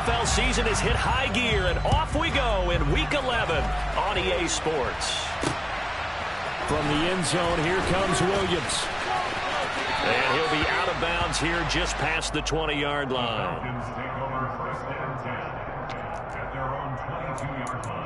NFL season has hit high gear, and off we go in Week 11 on EA Sports. From the end zone, here comes Williams. And he'll be out of bounds here just past the 20-yard line. Falcons take over first and 10 at their own 22-yard line.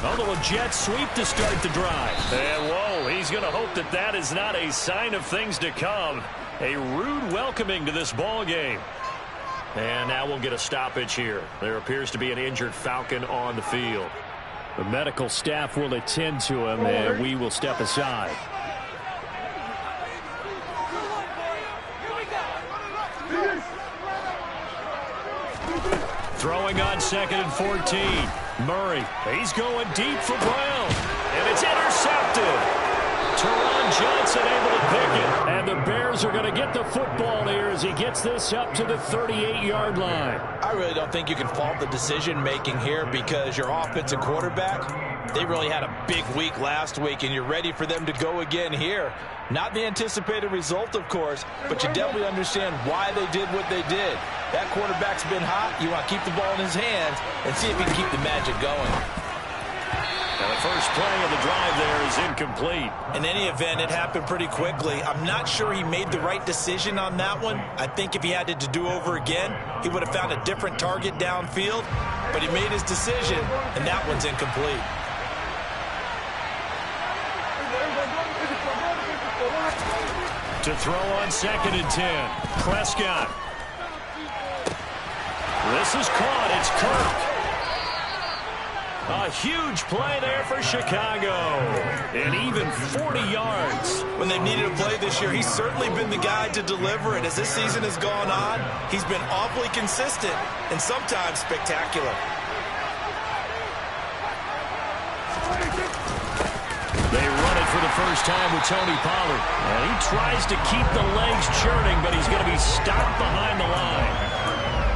A little jet sweep to start the drive. And whoa, he's going to hope that that is not a sign of things to come. A rude welcoming to this ball game. And now we'll get a stoppage here. There appears to be an injured Falcon on the field. The medical staff will attend to him, and we will step aside. Throwing on 2nd and 14. Murray, he's going deep for Brown. And it's intercepted. Teron Johnson able to pick it. And the Bears are going to get the football here as he gets this up to the 38-yard line. I really don't think you can fault the decision-making here because your offensive quarterback, they really had a big week last week, and you're ready for them to go again here. Not the anticipated result, of course, but you definitely understand why they did what they did. That quarterback's been hot. You want to keep the ball in his hands and see if he can keep the magic going. And the first play of the drive there is incomplete. In any event, it happened pretty quickly. I'm not sure he made the right decision on that one. I think if he had to do over again, he would have found a different target downfield. But he made his decision, and that one's incomplete. To throw on 2nd and 10. Prescott. This is caught. It's Kirk. A huge play there for Chicago. And even 40 yards. When they've needed a play this year, he's certainly been the guy to deliver it. As this season has gone on, he's been awfully consistent and sometimes spectacular. They run it for the first time with Tony Pollard. And he tries to keep the legs churning, but he's going to be stopped behind the line.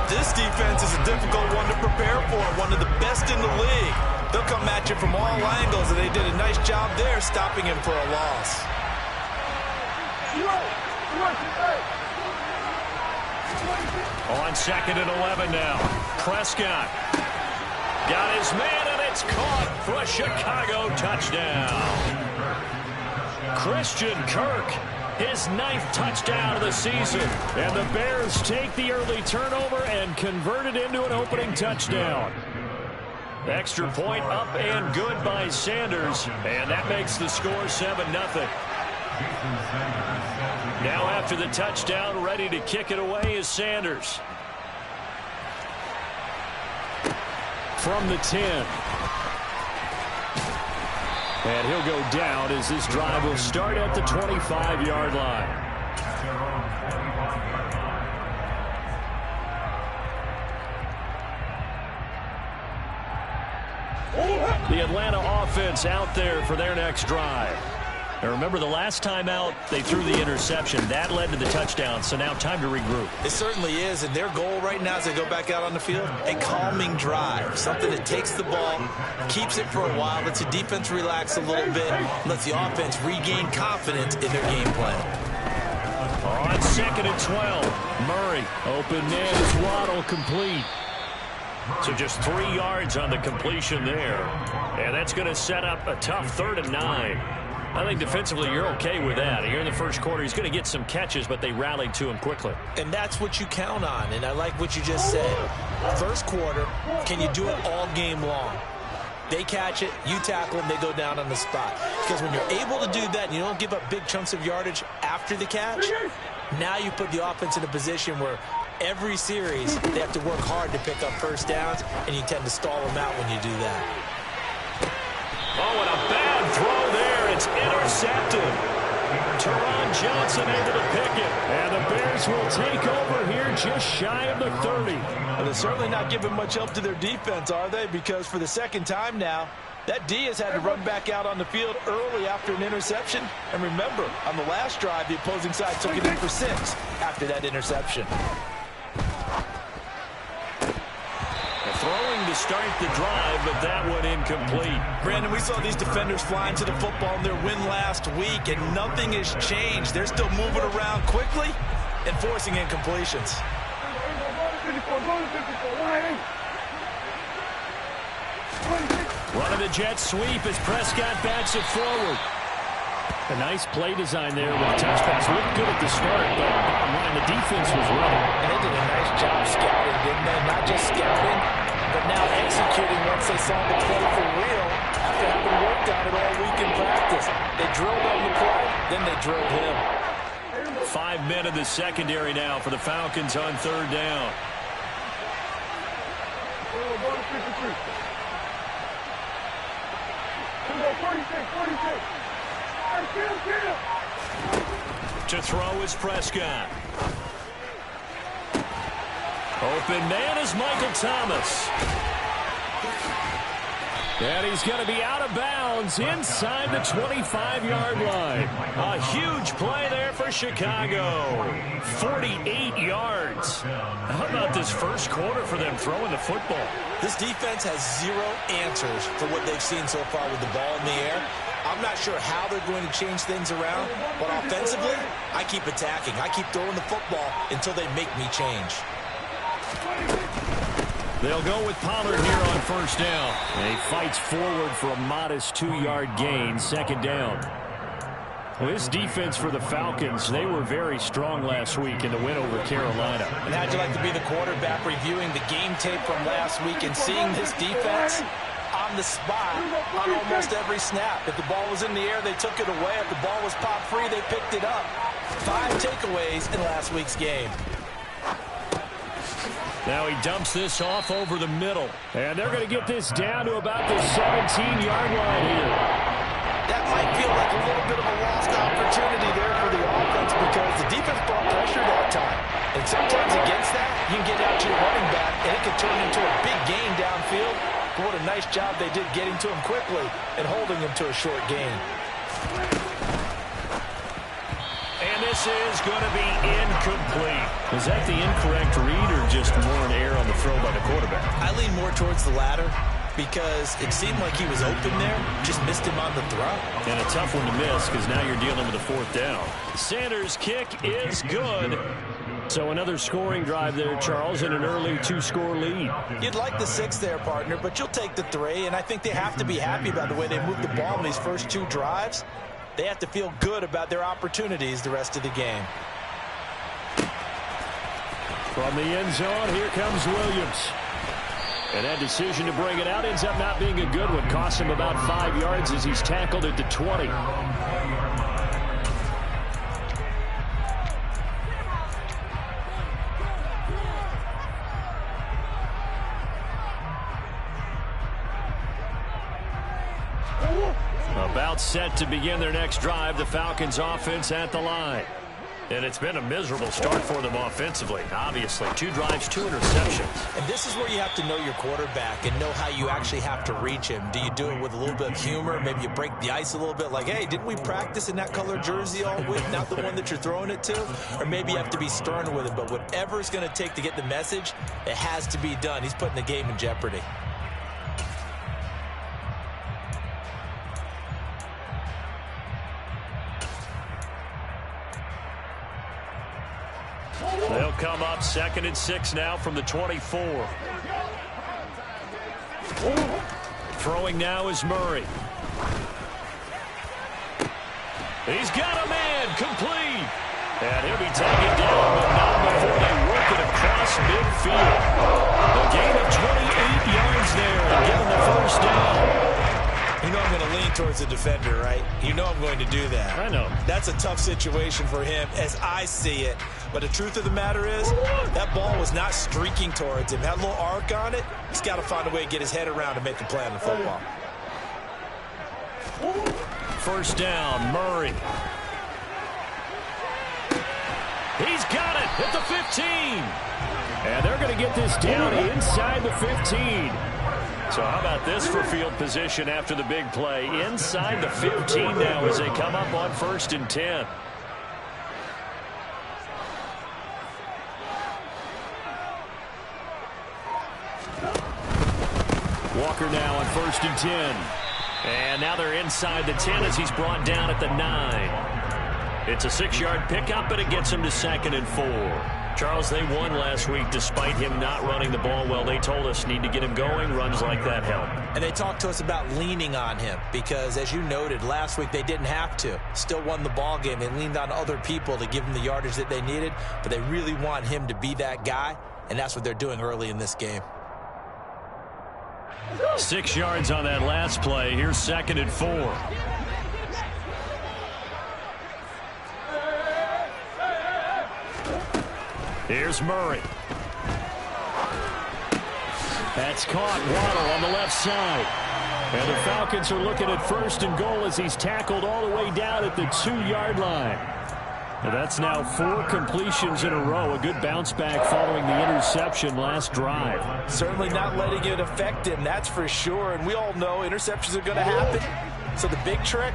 This defense is a difficult one to prepare for, one of the best in the league. They'll come at you from all angles, and they did a nice job there stopping him for a loss. On 2nd and 11 now. Prescott got his man, and it's caught for a Chicago touchdown. Christian Kirk, his 9th touchdown of the season. And the Bears take the early turnover and convert it into an opening touchdown. Extra point up and good by Sanders. And that makes the score 7-0. Now after the touchdown, ready to kick it away is Sanders. From the 10. And he'll go down as this drive will start at the 25-yard line. The Atlanta offense out there for their next drive. Now remember, the last time out, they threw the interception. That led to the touchdown, so now time to regroup. It certainly is, and their goal right now as they go back out on the field, a calming drive, something that takes the ball, keeps it for a while, lets the defense relax a little bit, lets the offense regain confidence in their game plan. On 2nd and 12, Murray, open man is Waddle complete. So just 3 yards on the completion there. And that's going to set up a tough 3rd and 9. I think defensively you're okay with that. Here in the first quarter, he's going to get some catches, but they rallied to him quickly. And that's what you count on, and I like what you just said. First quarter, can you do it all game long? They catch it, you tackle them, they go down on the spot. Because when you're able to do that and you don't give up big chunks of yardage after the catch, now you put the offense in a position where every series they have to work hard to pick up first downs, and you tend to stall them out when you do that. Oh, and a bad throw there. It's intercepted. Teron Johnson able to pick it. And the Bears will take over here just shy of the 30. Well, they're certainly not giving much help to their defense, are they? Because for the second time now, that D has had to run back out on the field early after an interception. And remember, on the last drive, the opposing side took it in for 6 after that interception. Throwing to start the drive, but that one incomplete. Brandon, we saw these defenders flying to the football in their win last week, and nothing has changed. They're still moving around quickly and forcing incompletions. Running the jet sweep as Prescott backs it forward. A nice play design there with the touch pass. Looked good at the start, but bottom line, the defense was ready. And they did a nice job scouting, didn't they? Not just scouting, but now executing once they saw the play for real after having worked on it all week in practice. They drilled on the play, then they drilled him. 5 men in the secondary now for the Falcons on 3rd down. To throw is Prescott. Open man is Michael Thomas. And he's going to be out of bounds inside the 25-yard line. A huge play there for Chicago. 48 yards. How about this first quarter for them throwing the football? This defense has 0 answers for what they've seen so far with the ball in the air. I'm not sure how they're going to change things around, but offensively, I keep attacking. I keep throwing the football until they make me change. They'll go with Pollard here on 1st down. And he fights forward for a modest 2-yard gain, 2nd down. Well, this defense for the Falcons, they were very strong last week in the win over Carolina. And how'd you like to be the quarterback reviewing the game tape from last week and seeing this defense on the spot on almost every snap? If the ball was in the air, they took it away. If the ball was pop free, they picked it up. 5 takeaways in last week's game. Now he dumps this off over the middle. And they're going to get this down to about the 17-yard line here. That might feel like a little bit of a lost opportunity there for the offense because the defense brought pressure that time. And sometimes against that, you can get out to your running back, and it can turn into a big gain downfield. But what a nice job they did getting to him quickly and holding him to a short gain. And this is going to be incomplete. Was that the incorrect read or just more an error on the throw by the quarterback? I lean more towards the latter because it seemed like he was open there, just missed him on the throw. And a tough one to miss because now you're dealing with a 4th down. Sanders' kick is good. So another scoring drive there, Charles, and an early 2-score lead. You'd like the 6 there, partner, but you'll take the 3, and I think they have to be happy about the way they moved the ball in these first 2 drives. They have to feel good about their opportunities the rest of the game. From the end zone, here comes Williams. And that decision to bring it out ends up not being a good one. Cost him about 5 yards as he's tackled at the 20. About set to begin their next drive, the Falcons offense at the line. And it's been a miserable start for them offensively, obviously. 2 drives, 2 interceptions. And this is where you have to know your quarterback and know how you actually have to reach him. Do you do it with a little bit of humor? Maybe you break the ice a little bit like, hey, didn't we practice in that color jersey all week, not the one that you're throwing it to? Or maybe you have to be stern with it. But whatever it's going to take to get the message, it has to be done. He's putting the game in jeopardy. They'll come up 2nd and 6 now from the 24. Throwing now is Murray. He's got a man, complete. And he'll be taken down, but not before they work it across midfield. A gain of 28 yards there, and given the first down. You know I'm going to lean towards the defender, right? You know I'm going to do that. I know. That's a tough situation for him as I see it. But the truth of the matter is, that ball was not streaking towards him. Had a little arc on it. He's got to find a way to get his head around and make a play on the football. First down, Murray. He's got it at the 15. And they're going to get this down inside the 15. So how about this for field position after the big play? Inside the 15 now as they come up on 1st and 10. Walker now on 1st and 10. And now they're inside the 10 as he's brought down at the 9. It's a 6-yard pickup, but it gets him to 2nd and 4. Charles, they won last week despite him not running the ball well. They told us need to get him going. Runs like that help. And they talked to us about leaning on him because, as you noted, last week they didn't have to. Still won the ball game. They leaned on other people to give them the yardage that they needed, but they really want him to be that guy, and that's what they're doing early in this game. 6 yards on that last play. Here's 2nd and 4. Here's Murray. That's caught. Waddle on the left side. And the Falcons are looking at 1st and goal as he's tackled all the way down at the 2-yard line. And that's now 4 completions in a row. A good bounce back following the interception last drive. Certainly not letting it affect him, that's for sure. And we all know interceptions are going to happen. So the big trick,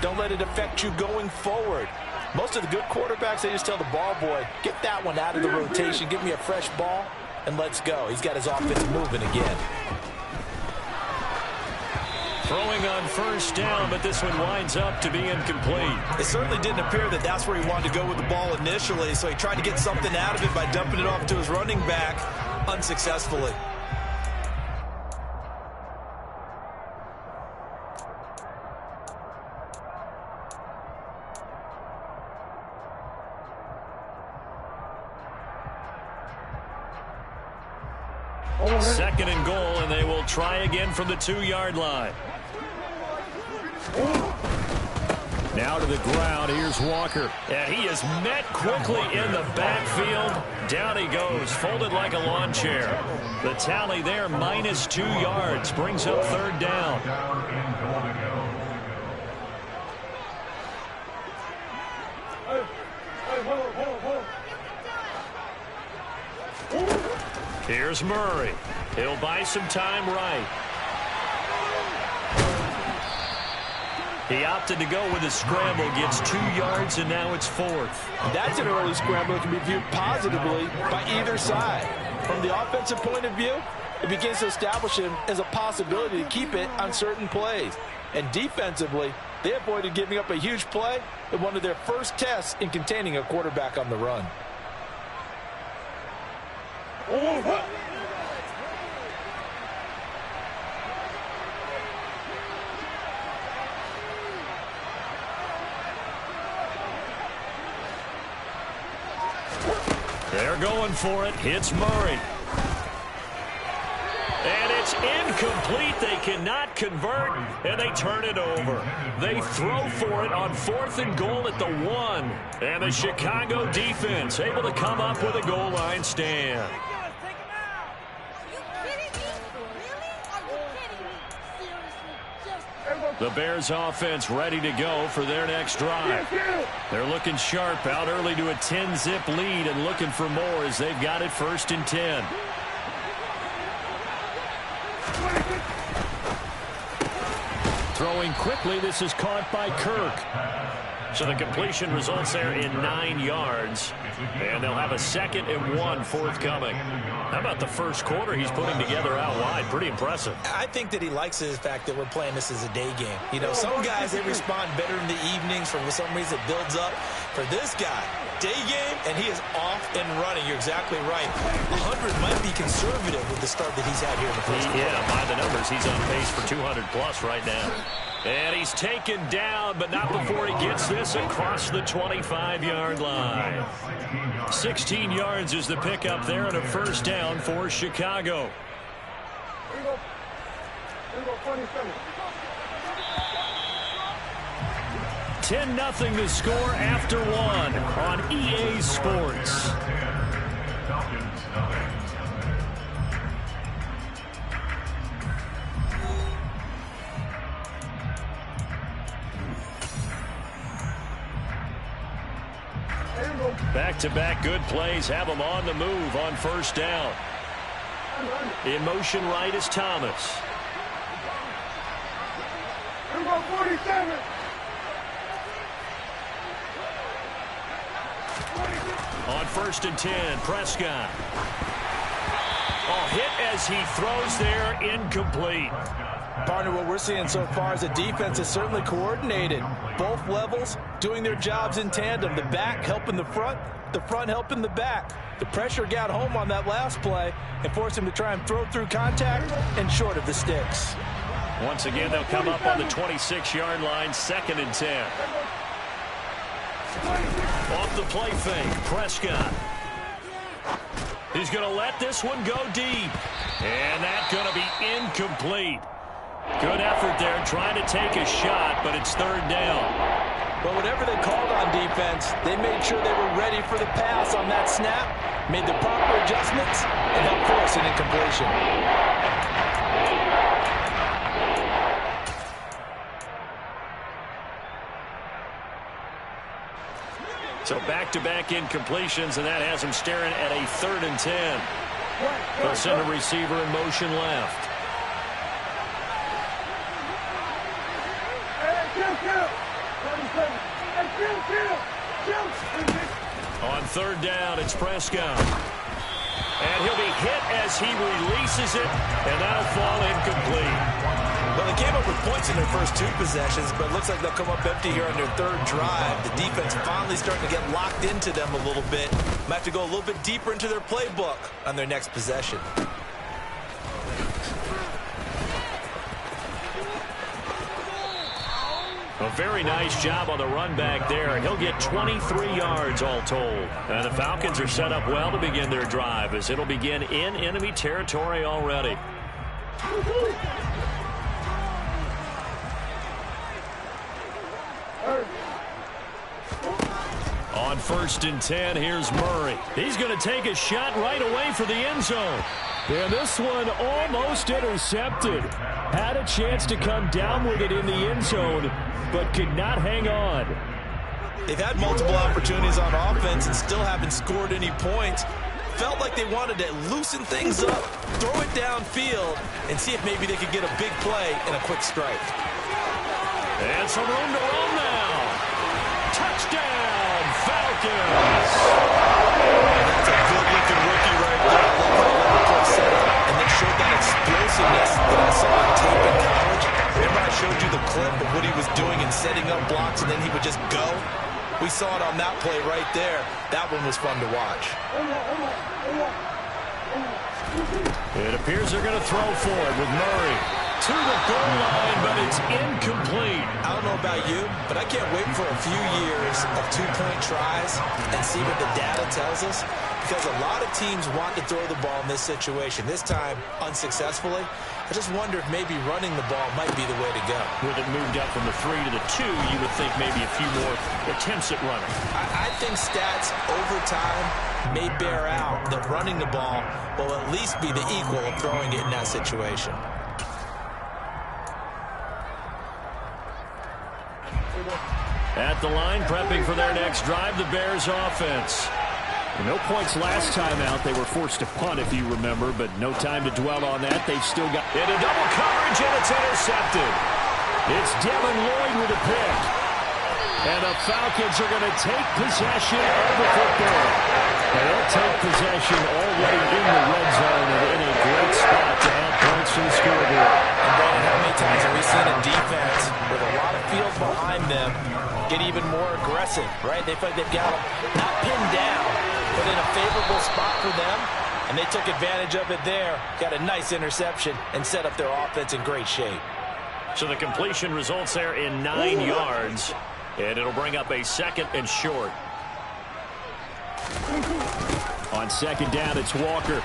don't let it affect you going forward. Most of the good quarterbacks, they just tell the ball boy, get that one out of the rotation, give me a fresh ball, and let's go. He's got his offense moving again. Throwing on 1st down, but this one winds up to be incomplete. It certainly didn't appear that that's where he wanted to go with the ball initially, so he tried to get something out of it by dumping it off to his running back unsuccessfully. Second and goal, and they will try again from the 2-yard line. Now to the ground. Here's Walker. And he is met quickly in the backfield. Down he goes, folded like a lawn chair. The tally there, -2 yards, brings up 3rd down. Here's Murray. He'll buy some time right. He opted to go with a scramble, gets 2 yards, and now it's 4th. That's an early scramble that can be viewed positively by either side. From the offensive point of view, it begins to establish him as a possibility to keep it on certain plays. And defensively, they avoided giving up a huge play in one of their first tests in containing a quarterback on the run. They're going for it. It's Murray. And it's incomplete. They cannot convert, and they turn it over. They throw for it on 4th and goal at the 1. And the Chicago defense able to come up with a goal line stand. The Bears offense ready to go for their next drive. They're looking sharp, out early to a 10-zip lead and looking for more as they've got it 1st and 10. Throwing quickly, this is caught by Kirk. So the completion results there in 9 yards. And they'll have a 2nd and 1 forthcoming. How about the first quarter he's putting together out wide? Pretty impressive. I think that he likes the fact that we're playing this as a day game. You know, some guys, they respond better in the evenings. For some reason, it builds up. For this guy, day game, and he is off and running. You're exactly right. 100 might be conservative with the start that he's had here in the first quarter. Yeah, by the numbers, he's on pace for 200-plus right now. And he's taken down, but not before he gets this across the 25-yard line. 16 yards is the pickup there, and a first down for Chicago. 10-0 the score after one on EA Sports. Back-to-back good plays have him on the move on first down. In motion right is Thomas. On 1st and 10, Prescott. Oh, hit as he throws there, incomplete. Partner, what we're seeing so far is the defense is certainly coordinated. Both levels doing their jobs in tandem. The back helping the front helping the back. The pressure got home on that last play and forced him to try and throw through contact and short of the sticks. Once again, they'll come up on the 26-yard line, 2nd and 10. Off the play fake, Prescott. He's going to let this one go deep. And that's going to be incomplete. Good effort there, trying to take a shot, but it's 3rd down. Well, whatever they called on defense, they made sure they were ready for the pass on that snap, made the proper adjustments, and helped force an incompletion. So back-to-back incompletions, and that has him staring at a 3rd and 10. They'll send a receiver in motion left. On 3rd down, it's Prescott. And he'll be hit as he releases it, and that'll fall incomplete. Well, they came up with points in their first 2 possessions, but it looks like they'll come up empty here on their 3rd drive. The defense finally starting to get locked into them a little bit. Might have to go a little bit deeper into their playbook on their next possession. A very nice job on the run back there. He'll get 23 yards all told. And the Falcons are set up well to begin their drive as it'll begin in enemy territory already. On 1st and 10, here's Murray. He's going to take a shot right away for the end zone. And this one almost intercepted. Had a chance to come down with it in the end zone, but could not hang on. They've had multiple opportunities on offense and still haven't scored any points. Felt like they wanted to loosen things up, throw it downfield, and see if maybe they could get a big play and a quick strike. And some room to roll now. Touchdown, Falcons! That's a good-looking rookie right there. I love how he let the play set up and then showed that explosiveness that I saw on tape in college. Remember I showed you the clip of what he was doing and setting up blocks, and then he would just go? We saw it on that play right there. That one was fun to watch. It appears they're going to throw for it with Murray. To the goal line, but it's incomplete. I don't know about you, but I can't wait for a few years of 2-point tries and see what the data tells us, because a lot of teams want to throw the ball in this situation. This time, unsuccessfully. I just wonder if maybe running the ball might be the way to go. With it moved up from the 3 to the 2, you would think maybe a few more attempts at running. I think stats over time may bear out that running the ball will at least be the equal of throwing it in that situation. At the line, prepping for their next drive, the Bears offense. No points last time out. They were forced to punt, if you remember, but no time to dwell on that. They've still got into double coverage, and it's intercepted. It's Devin Lloyd with a pick. And the Falcons are going to take possession of the football. They'll take possession already in the red zone and in a great spot to add points to the scoreboard. And Brandon, how many times have we seen a defense with a lot of field behind them get even more aggressive, right? They feel like they've got them not pinned down, but in a favorable spot for them, and they took advantage of it there, got a nice interception, and set up their offense in great shape. So the completion results there in 9 yards, and it'll bring up a 2nd and short. On 2nd down, it's Walker.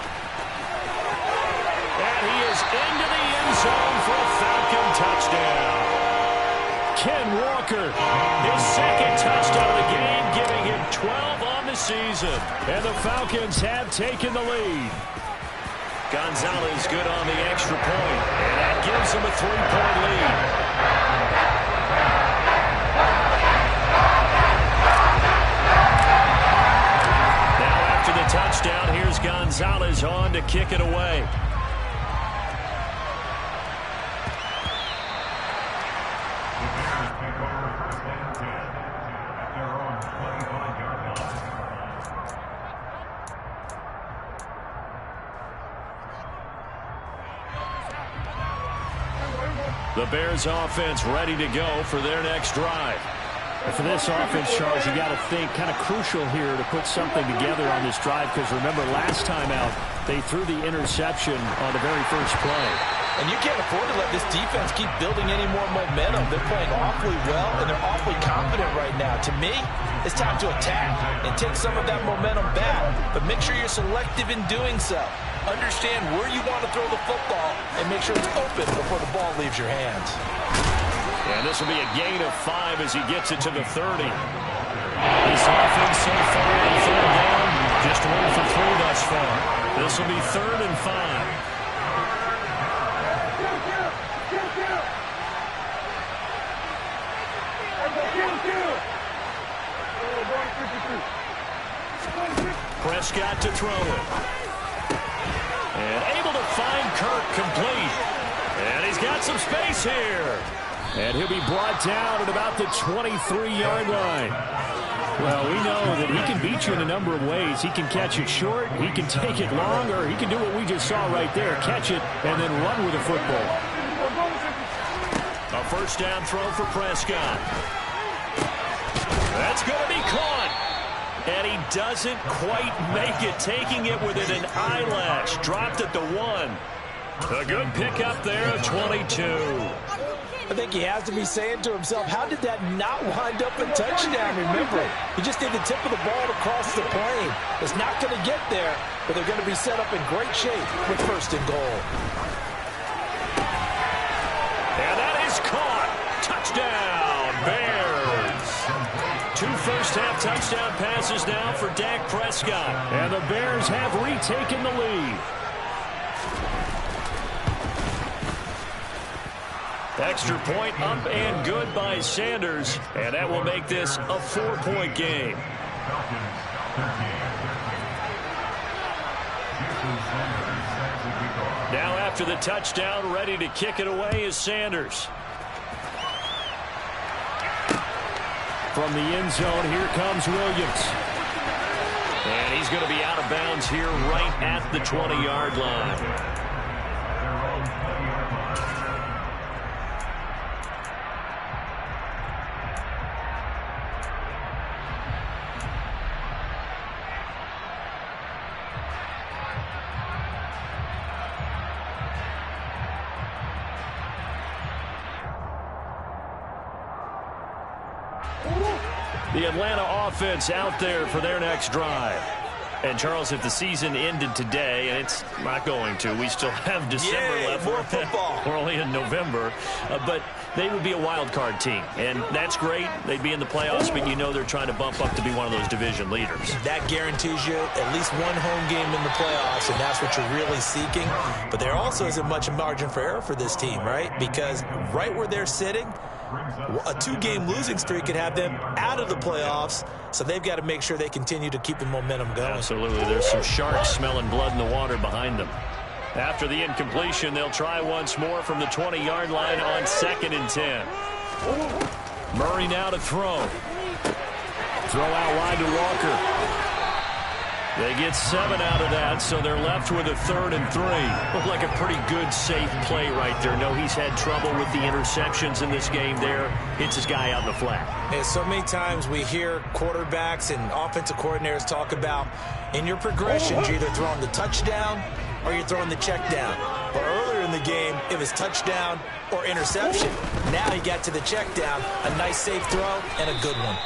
And he is into the end zone for a Falcon touchdown. Ken Walker, His 2nd touchdown of the game, giving him 12 on the season. and the Falcons have taken the lead. Gonzalez good on the extra point, and that gives him a 3-point lead. Now after the touchdown, here's Gonzalez on to kick it away. The Bears offense ready to go for their next drive. And for this offense, Charles, you got to think kind of crucial here to put something together on this drive, because remember last time out they threw the interception on the very first play. And you can't afford to let this defense keep building any more momentum. They're playing awfully well, and they're awfully confident right now. To me, it's time to attack and take some of that momentum back, but make sure you're selective in doing so. Understand where you want to throw the football and make sure it's open before the ball leaves your hands. And this will be a gain of 5 as he gets it to the 30. This offense so far on 3rd down, just 1 for 3 thus far. This will be 3rd and 5. Prescott to throw it. And able to find Kirk complete. And he's got some space here. And he'll be brought down at about the 23-yard line. Well, we know that he can beat you in a number of ways. He can catch it short, he can take it long, or he can do what we just saw right there, catch it and then run with the football. A 1st down throw for Prescott. That's going to be caught. And he doesn't quite make it, taking it within an eyelash. Dropped at the 1. A good pickup there of 22. I think he has to be saying to himself, how did that not wind up a touchdown? Remember, he just did the tip of the ball to cross the plane. It's not going to get there, but they're going to be set up in great shape with 1st and goal. And that is caught. Touchdown, Bears. 2 first-half touchdown passes now for Dak Prescott. And the Bears have retaken the lead. Extra point up and good by Sanders. And that will make this a 4-point game. Now after the touchdown, ready to kick it away is Sanders. From the end zone, here comes Williams. And he's going to be out of bounds here right at the 20-yard line. The Atlanta offense out there for their next drive. And, Charles, if the season ended today, and it's not going to, we still have December left. More football. We're only in November. But they would be a wild card team. And that's great. They'd be in the playoffs, but you know they're trying to bump up to be one of those division leaders. That guarantees you at least 1 home game in the playoffs, and that's what you're really seeking. But there also isn't much margin for error for this team, right? Because right where they're sitting, a 2-game losing streak could have them out of the playoffs, so they've got to make sure they continue to keep the momentum going. Absolutely. There's some sharks smelling blood in the water behind them. After the incompletion, they'll try once more from the 20-yard line on 2nd and 10. Murray now to throw. Throw out wide to Walker. They get 7 out of that, so they're left with a 3rd and 3. Looked like a pretty good, safe play right there. No, he's had trouble with the interceptions in this game there. Hits his guy out in the flat. Yeah, so many times we hear quarterbacks and offensive coordinators talk about in your progressions, you're either throwing the touchdown or you're throwing the check down. But earlier in the game, it was touchdown or interception. Now he got to the check down, a nice safe throw and a good one.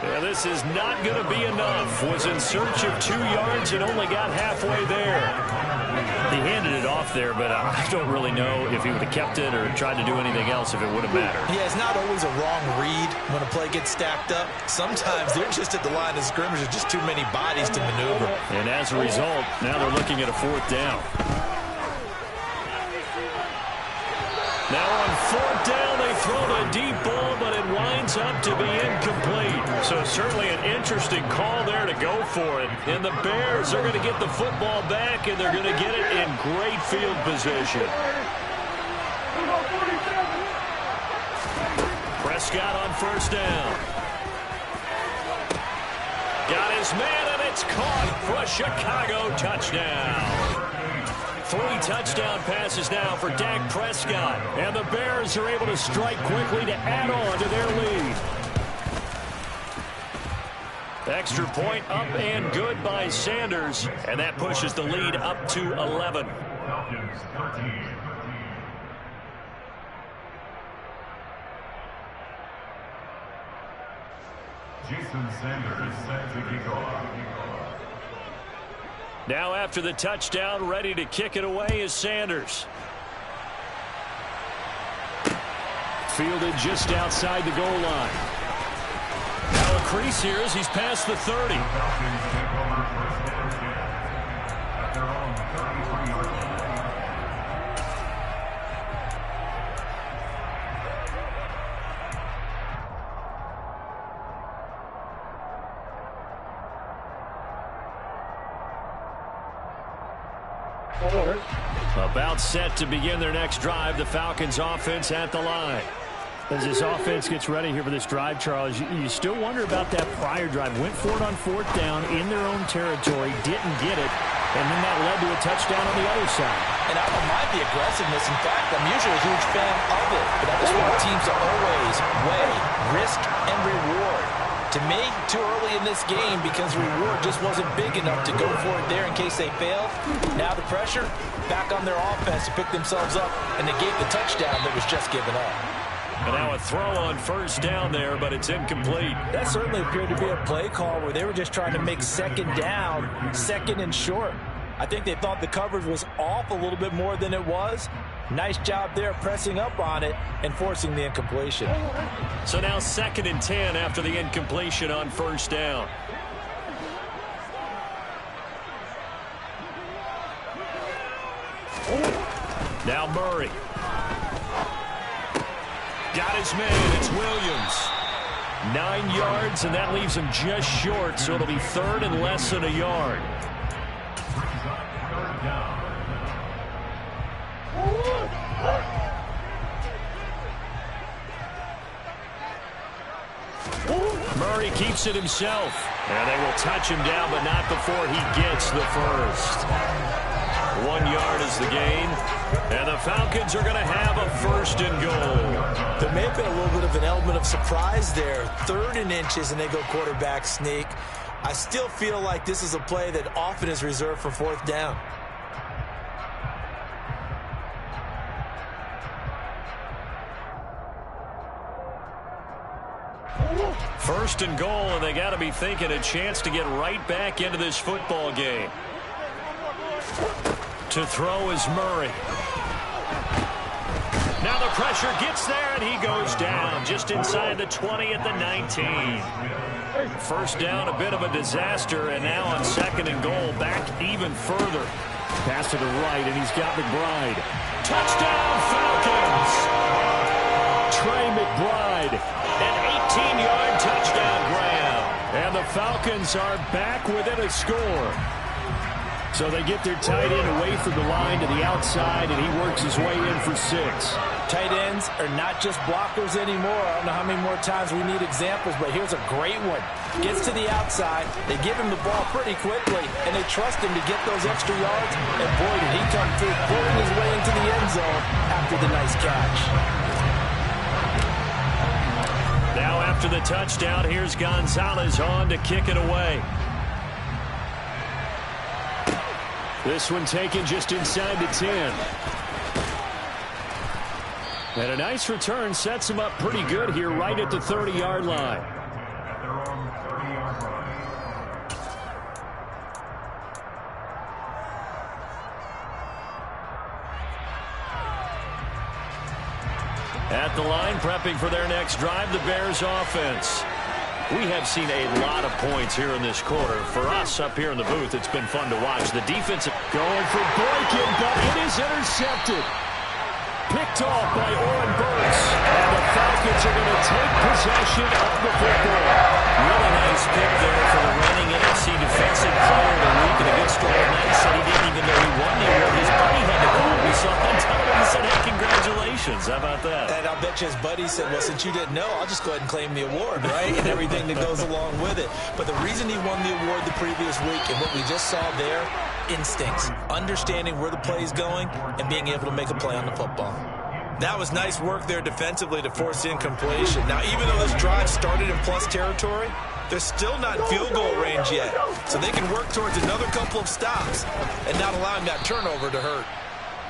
Yeah, this is not going to be enough. Was in search of 2 yards and only got halfway there. He handed it off there, but I don't really know if he would have kept it or tried to do anything else if it would have mattered. Yeah, it's not always a wrong read when a play gets stacked up. Sometimes they're just at the line of scrimmage. There's just too many bodies to maneuver. And as a result, now they're looking at a 4th down. Now on 4th down, they throw the deep ball, but it winds up to be incomplete. So certainly an interesting call there to go for it. And the Bears are going to get the football back, and they're going to get it in great field position. Prescott on 1st down. Got his man, and it's caught for a Chicago touchdown. 3 touchdown passes now for Dak Prescott. And the Bears are able to strike quickly to add on to their lead. Extra point up and good by Sanders. And that pushes the lead up to 11. Falcons 13. Jason Sanders set to kick off. Now after the touchdown, ready to kick it away is Sanders. Fielded just outside the goal line. Now a crease here as he's past the 30. Falcons take over first and 10 at their own 33-yard line. About set to begin their next drive. The Falcons offense at the line. As this offense gets ready here for this drive, Charles, you still wonder about that prior drive. Went for it on 4th down in their own territory, didn't get it, and then that led to a touchdown on the other side. And I don't mind the aggressiveness. In fact, I'm usually a huge fan of it. But I just want teams to always weigh risk and reward. To me, too early in this game because the reward just wasn't big enough to go for it there in case they failed. Now the pressure back on their offense to pick themselves up and negate the touchdown that was just given up. And now a throw on 1st down there, but it's incomplete. That certainly appeared to be a play call where they were just trying to make 2nd down, 2nd and short. I think they thought the coverage was off a little bit more than it was. Nice job there pressing up on it and forcing the incompletion. So now 2nd and 10 after the incompletion on 1st down. Now Murray. Got his man. It's Williams. 9 yards, and that leaves him just short, so it'll be 3rd and less than a yard. Murray keeps it himself. And they will touch him down, but not before he gets the first. 1 yard is the gain. And the Falcons are going to have a 1st and goal. There may have been a little bit of an element of surprise there. 3rd and inches, and they go quarterback sneak. I still feel like this is a play that often is reserved for 4th down. First and goal, and they got to be thinking a chance to get right back into this football game. To throw is Murray. Now the pressure gets there, and he goes down just inside the 20 at the 19. First down, a bit of a disaster, and now on 2nd and goal, back even further. Pass to the right, and he's got McBride. Touchdown, Falcons! Trey McBride. An 18-yard touchdown grab. And the Falcons are back within a score. So they get their tight end away from the line to the outside, and he works his way in for 6. Tight ends are not just blockers anymore. I don't know how many more times we need examples, but here's a great one. Gets to the outside, they give him the ball pretty quickly, and they trust him to get those extra yards, and boy, did he come through, pulling his way into the end zone after the nice catch. Now after the touchdown, here's Gonzalez on to kick it away. This one taken just inside the 10. And a nice return sets him up pretty good here right at the 30-yard line. At their own 30-yard line. At the line, prepping for their next drive, the Bears offense. We have seen a lot of points here in this quarter. For us up here in the booth, it's been fun to watch. The defense going for Boykin, but it is intercepted. Picked off by Oren Burks, and the Falcons are going to take possession of the football. Really nice pick there for the reigning NFC Defensive Player of the Week, and a good story tonight. He said he didn't even know he won the award. His buddy had to call him. We saw him tell him and said, hey, congratulations. How about that? And I'll bet you his buddy said, well, since you didn't know, I'll just go ahead and claim the award, right? And everything that goes along with it. But the reason he won the award the previous week and what we just saw there, instincts, understanding where the play is going, and being able to make a play on the football. That was nice work there defensively to force incompletion. Now, even though this drive started in plus territory, they're still not in field goal range yet. So they can work towards another couple of stops and not allowing that turnover to hurt.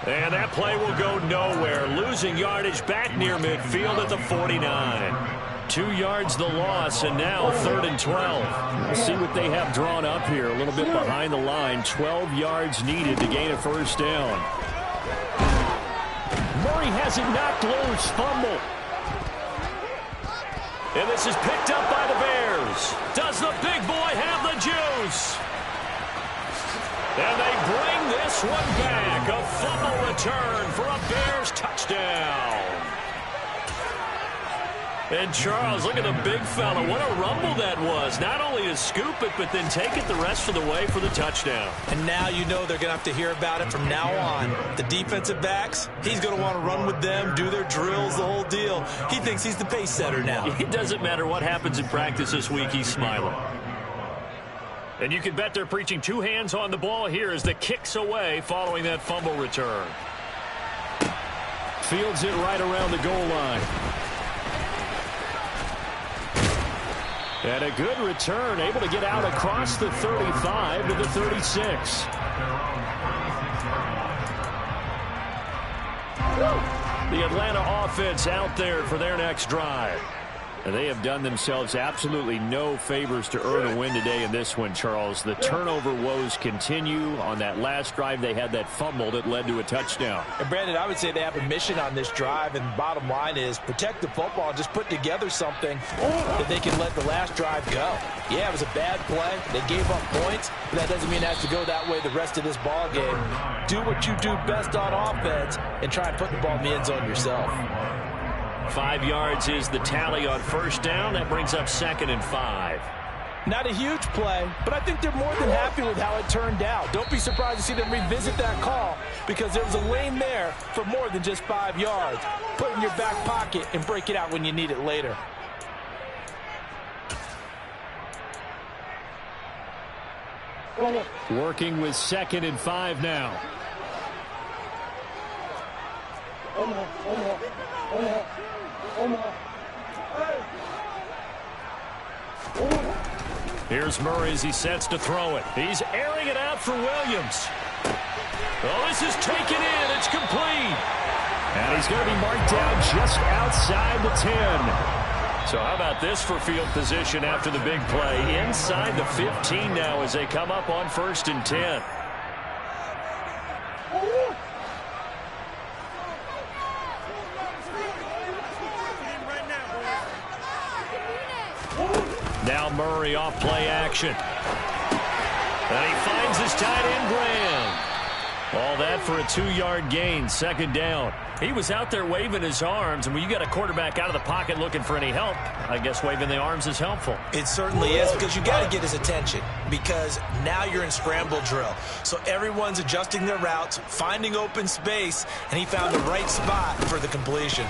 And that play will go nowhere. Losing yardage back near midfield at the 49. 2 yards the loss, and now 3rd and 12. We'll see what they have drawn up here. A little bit behind the line. 12 yards needed to gain a first down. Murray has it knocked loose. Fumble. And this is picked up by the Bears. Does the big boy have the juice? And they bring this one back. A fumble return for a Bears touchdown. And Charles, look at the big fella. What a rumble that was. Not only to scoop it, but then take it the rest of the way for the touchdown. And now you know they're going to have to hear about it from now on. The defensive backs, he's going to want to run with them, do their drills, the whole deal. He thinks he's the pace setter now. It doesn't matter what happens in practice this week, he's smiling. And you can bet they're preaching 2 hands on the ball here as the kick's away following that fumble return. Fields it right around the goal line. And a good return, able to get out across the 35 to the 36. The Atlanta offense out there for their next drive. And they have done themselves absolutely no favors to earn a win today in this one, Charles. The turnover woes continue. On that last drive, they had that fumble that led to a touchdown. And Brandon, I would say they have a mission on this drive, and the bottom line is protect the football, just put together something that they can let the last drive go. Yeah, it was a bad play. They gave up points, but that doesn't mean it has to go that way the rest of this ball game. Do what you do best on offense and try and put the ball in the end zone yourself. 5 yards is the tally on first down. That brings up 2nd and 5. Not a huge play, but I think they're more than happy with how it turned out. Don't be surprised to see them revisit that call because there was a lane there for more than just 5 yards. Put it in your back pocket and break it out when you need it later. Working with 2nd and 5 now. Here's Murray as he sets to throw it. He's airing it out for Williams. Oh, this is taken in. It's complete. And he's going to be marked down just outside the 10. So how about this for field position after the big play? Inside the 15 now as they come up on 1st and 10. Now Murray off play action. And he finds his tight end Graham. All that for a 2-yard gain, second down. He was out there waving his arms, and when you got a quarterback out of the pocket looking for any help, I guess waving the arms is helpful. It certainly is, because you got to get his attention, because now you're in scramble drill. So everyone's adjusting their routes, finding open space, and he found the right spot for the completion.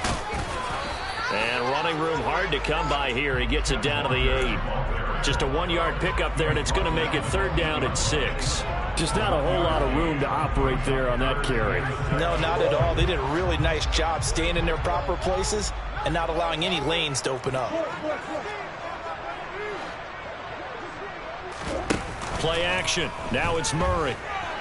And running room hard to come by here. He gets it down to the 8. Just a 1-yard pickup there, and it's going to make it third down at 6. Just not a whole lot of room to operate there on that carry. No, not at all. They did a really nice job staying in their proper places and not allowing any lanes to open up. Play action. Now it's Murray.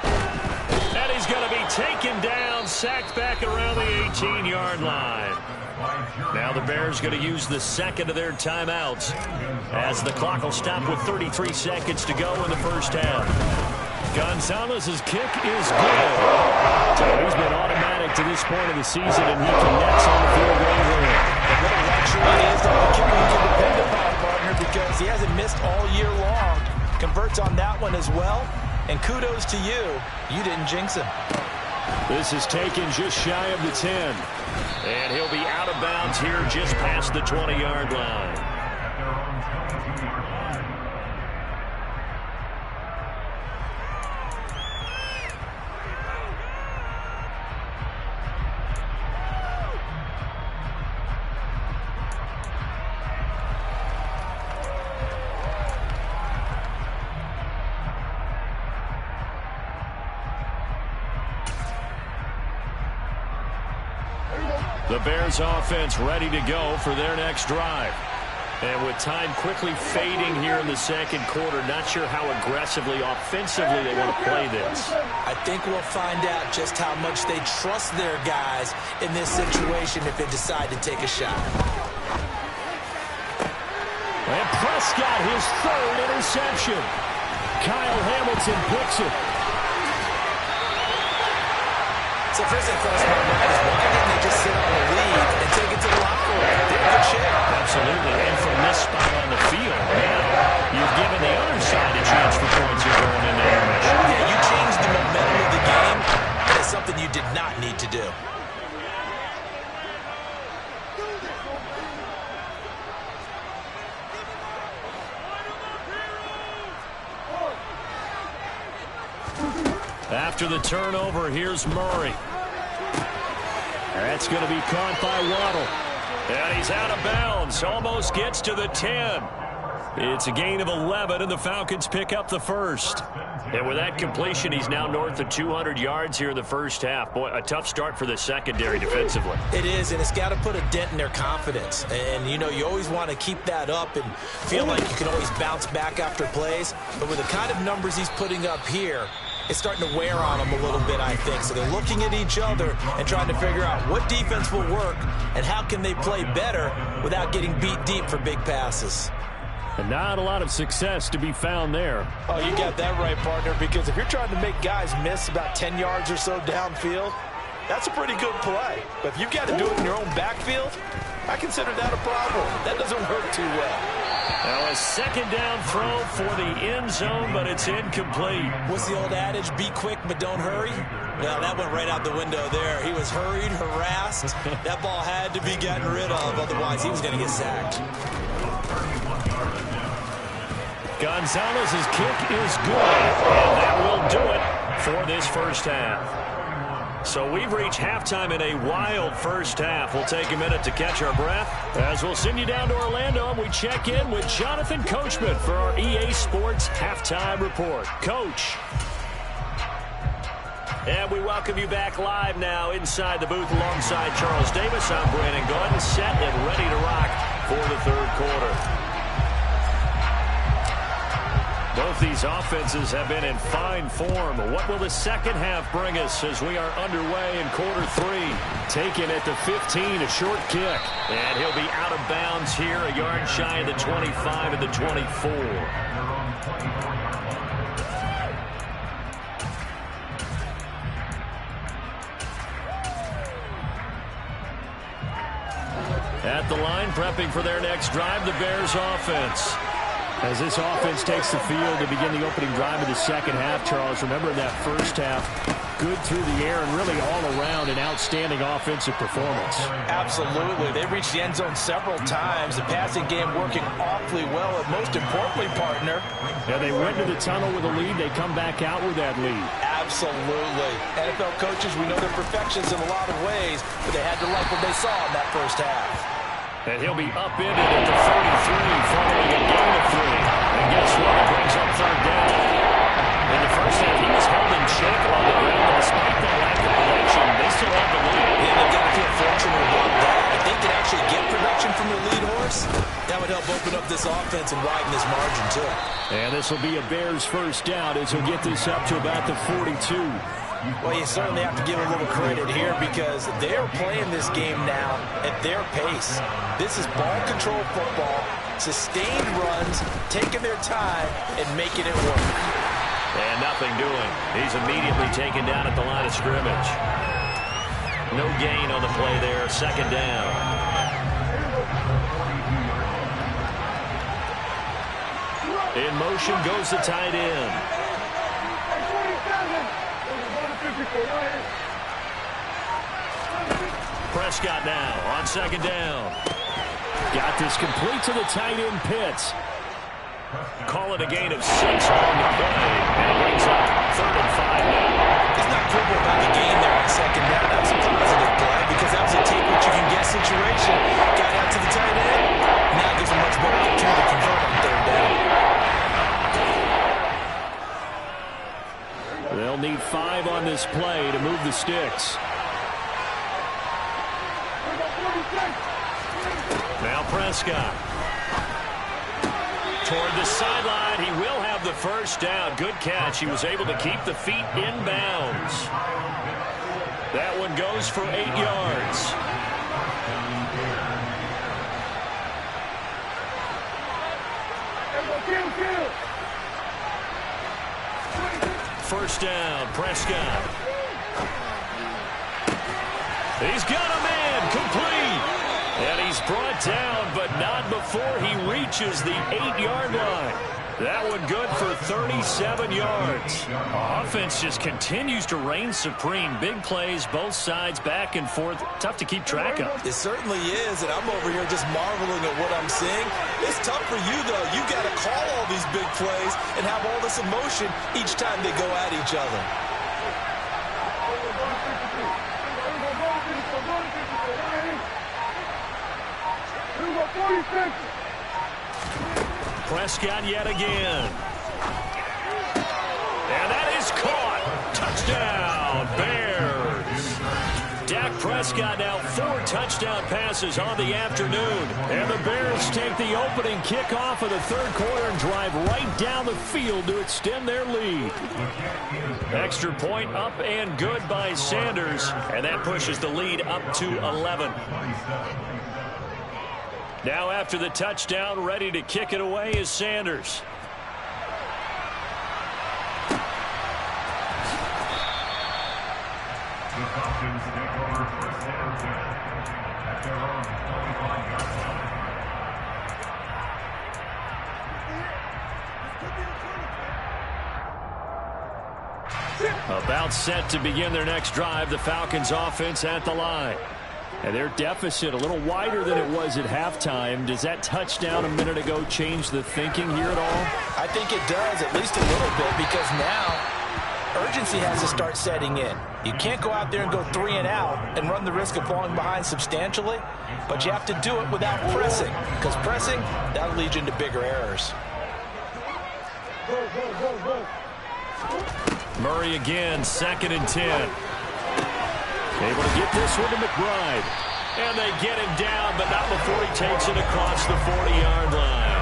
And he's going to be taken down, sacked back around the 18-yard line. Now the Bears going to use the second of their timeouts as the clock will stop with 33 seconds to go in the first half. Gonzalez's kick is good. So he's been automatic to this point of the season, and he connects on the field goal line. And what a luxury it is to have a kicker you can depend upon, partner, because he hasn't missed all year long. Converts on that one as well, and kudos to you. You didn't jinx him. This is taken just shy of the 10. And he'll be out of bounds here just past the 20-yard line. The Bears offense ready to go for their next drive. And with time quickly fading here in the second quarter, not sure how aggressively, offensively they want to play this. I think we'll find out just how much they trust their guys in this situation if they decide to take a shot. And Prescott, his third interception. Kyle Hamilton picks it. So first and foremost, why didn't they just sit on the lead and take it to the locker room? They have a good share. Absolutely. And from this spot on the field, now you've given the other side a chance for points here going into intermission. Yeah, you changed the momentum of the game, and it's something you did not need to do. After the turnover, here's Murray. That's going to be caught by Waddle. And he's out of bounds. Almost gets to the 10. It's a gain of 11, and the Falcons pick up the first. And with that completion, he's now north of 200 yards here in the first half. Boy, a tough start for the secondary defensively. It is, and it's got to put a dent in their confidence. And, you know, you always want to keep that up and feel like you can always bounce back after plays. But with the kind of numbers he's putting up here, it's starting to wear on them a little bit, I think. So they're looking at each other and trying to figure out what defense will work and how can they play better without getting beat deep for big passes. And not a lot of success to be found there. Oh, you got that right, partner, because if you're trying to make guys miss about 10 yards or so downfield, that's a pretty good play. But if you've got to do it in your own backfield, I consider that a problem. That doesn't work too well. Now a second down throw for the end zone, but it's incomplete. What's the old adage? Be quick, but don't hurry. Well, that went right out the window there. He was hurried, harassed. That ball had to be gotten rid of, otherwise he was going to get sacked. Gonzalez's kick is good, and that will do it for this first half. So we've reached halftime in a wild first half. We'll take a minute to catch our breath as we'll send you down to Orlando and we check in with Jonathan Coachman for our EA Sports Halftime Report. Coach. And we welcome you back live now inside the booth alongside Charles Davis. I'm Brandon Gordon, set and ready to rock for the third quarter. Both these offenses have been in fine form. What will the second half bring us as we are underway in quarter three? Taken at the 15, a short kick. And he'll be out of bounds here, a yard shy of the 25 and the 24. At the line, prepping for their next drive, the Bears offense. As this offense takes the field to begin the opening drive of the second half, Charles, remember in that first half, good through the air and really all around an outstanding offensive performance. Absolutely. They reached the end zone several times. The passing game working awfully well. And most importantly, partner. Yeah, they went to the tunnel with a lead. They come back out with that lead. Absolutely. NFL coaches, we know they're perfections in a lot of ways, but they had to like what they saw in that first half. And he'll be upended at the 33 following a gain of 3. And guess what? It brings up third down. In the first half, he was held in check on the ground. Despite the lack of production, they still have the lead. Yeah, they've got to feel fortunate about that. If they could actually get production from the lead horse, that would help open up this offense and widen this margin, too. And this will be a Bears first down as he'll get this up to about the 42. Well, you certainly have to give a little credit here because they're playing this game now at their pace. This is ball control football, sustained runs, taking their time, and making it work. And nothing doing. He's immediately taken down at the line of scrimmage. No gain on the play there. Second down. In motion goes the tight end. Prescott now on second down. Got this complete to the tight end Pitts. Call it a gain of 6 on the play. And it brings up 3rd and 5 now. It's not critical about the gain there on second down. That was a positive play because that was a take what you can get situation. Got out to the tight end. Now gives a much better opportunity to convert on third down. They'll need 5 on this play to move the sticks. Now Prescott. Toward the sideline, he will have the first down. Good catch. He was able to keep the feet in bounds. That one goes for 8 yards. First down, Prescott. He's got a man complete. And he's brought down, but not before he reaches the 8-yard line. That one good for 37 yards. Offense just continues to reign supreme. Big plays, both sides, back and forth. Tough to keep track of. It certainly is, and I'm over here just marveling at what I'm seeing. It's tough for you, though. You got to call all these big plays and have all this emotion each time they go at each other. Prescott yet again. And that is caught. Touchdown, Bears. Dak Prescott now 4 touchdown passes on the afternoon. And the Bears take the opening kickoff of the third quarter and drive right down the field to extend their lead. Extra point up and good by Sanders. And that pushes the lead up to 11. Now after the touchdown, ready to kick it away is Sanders. The Falcons take over first and 10 at their own 25-yard line. About set to begin their next drive, the Falcons offense at the line. And their deficit a little wider than it was at halftime. Does that touchdown a minute ago change the thinking here at all? I think it does, at least a little bit, because now urgency has to start setting in. You can't go out there and go 3 and out and run the risk of falling behind substantially, but you have to do it without pressing, because pressing, that'll lead you into bigger errors. Murray again, 2nd and 10. Able to get this one to McBride. And they get him down, but not before he takes it across the 40-yard line.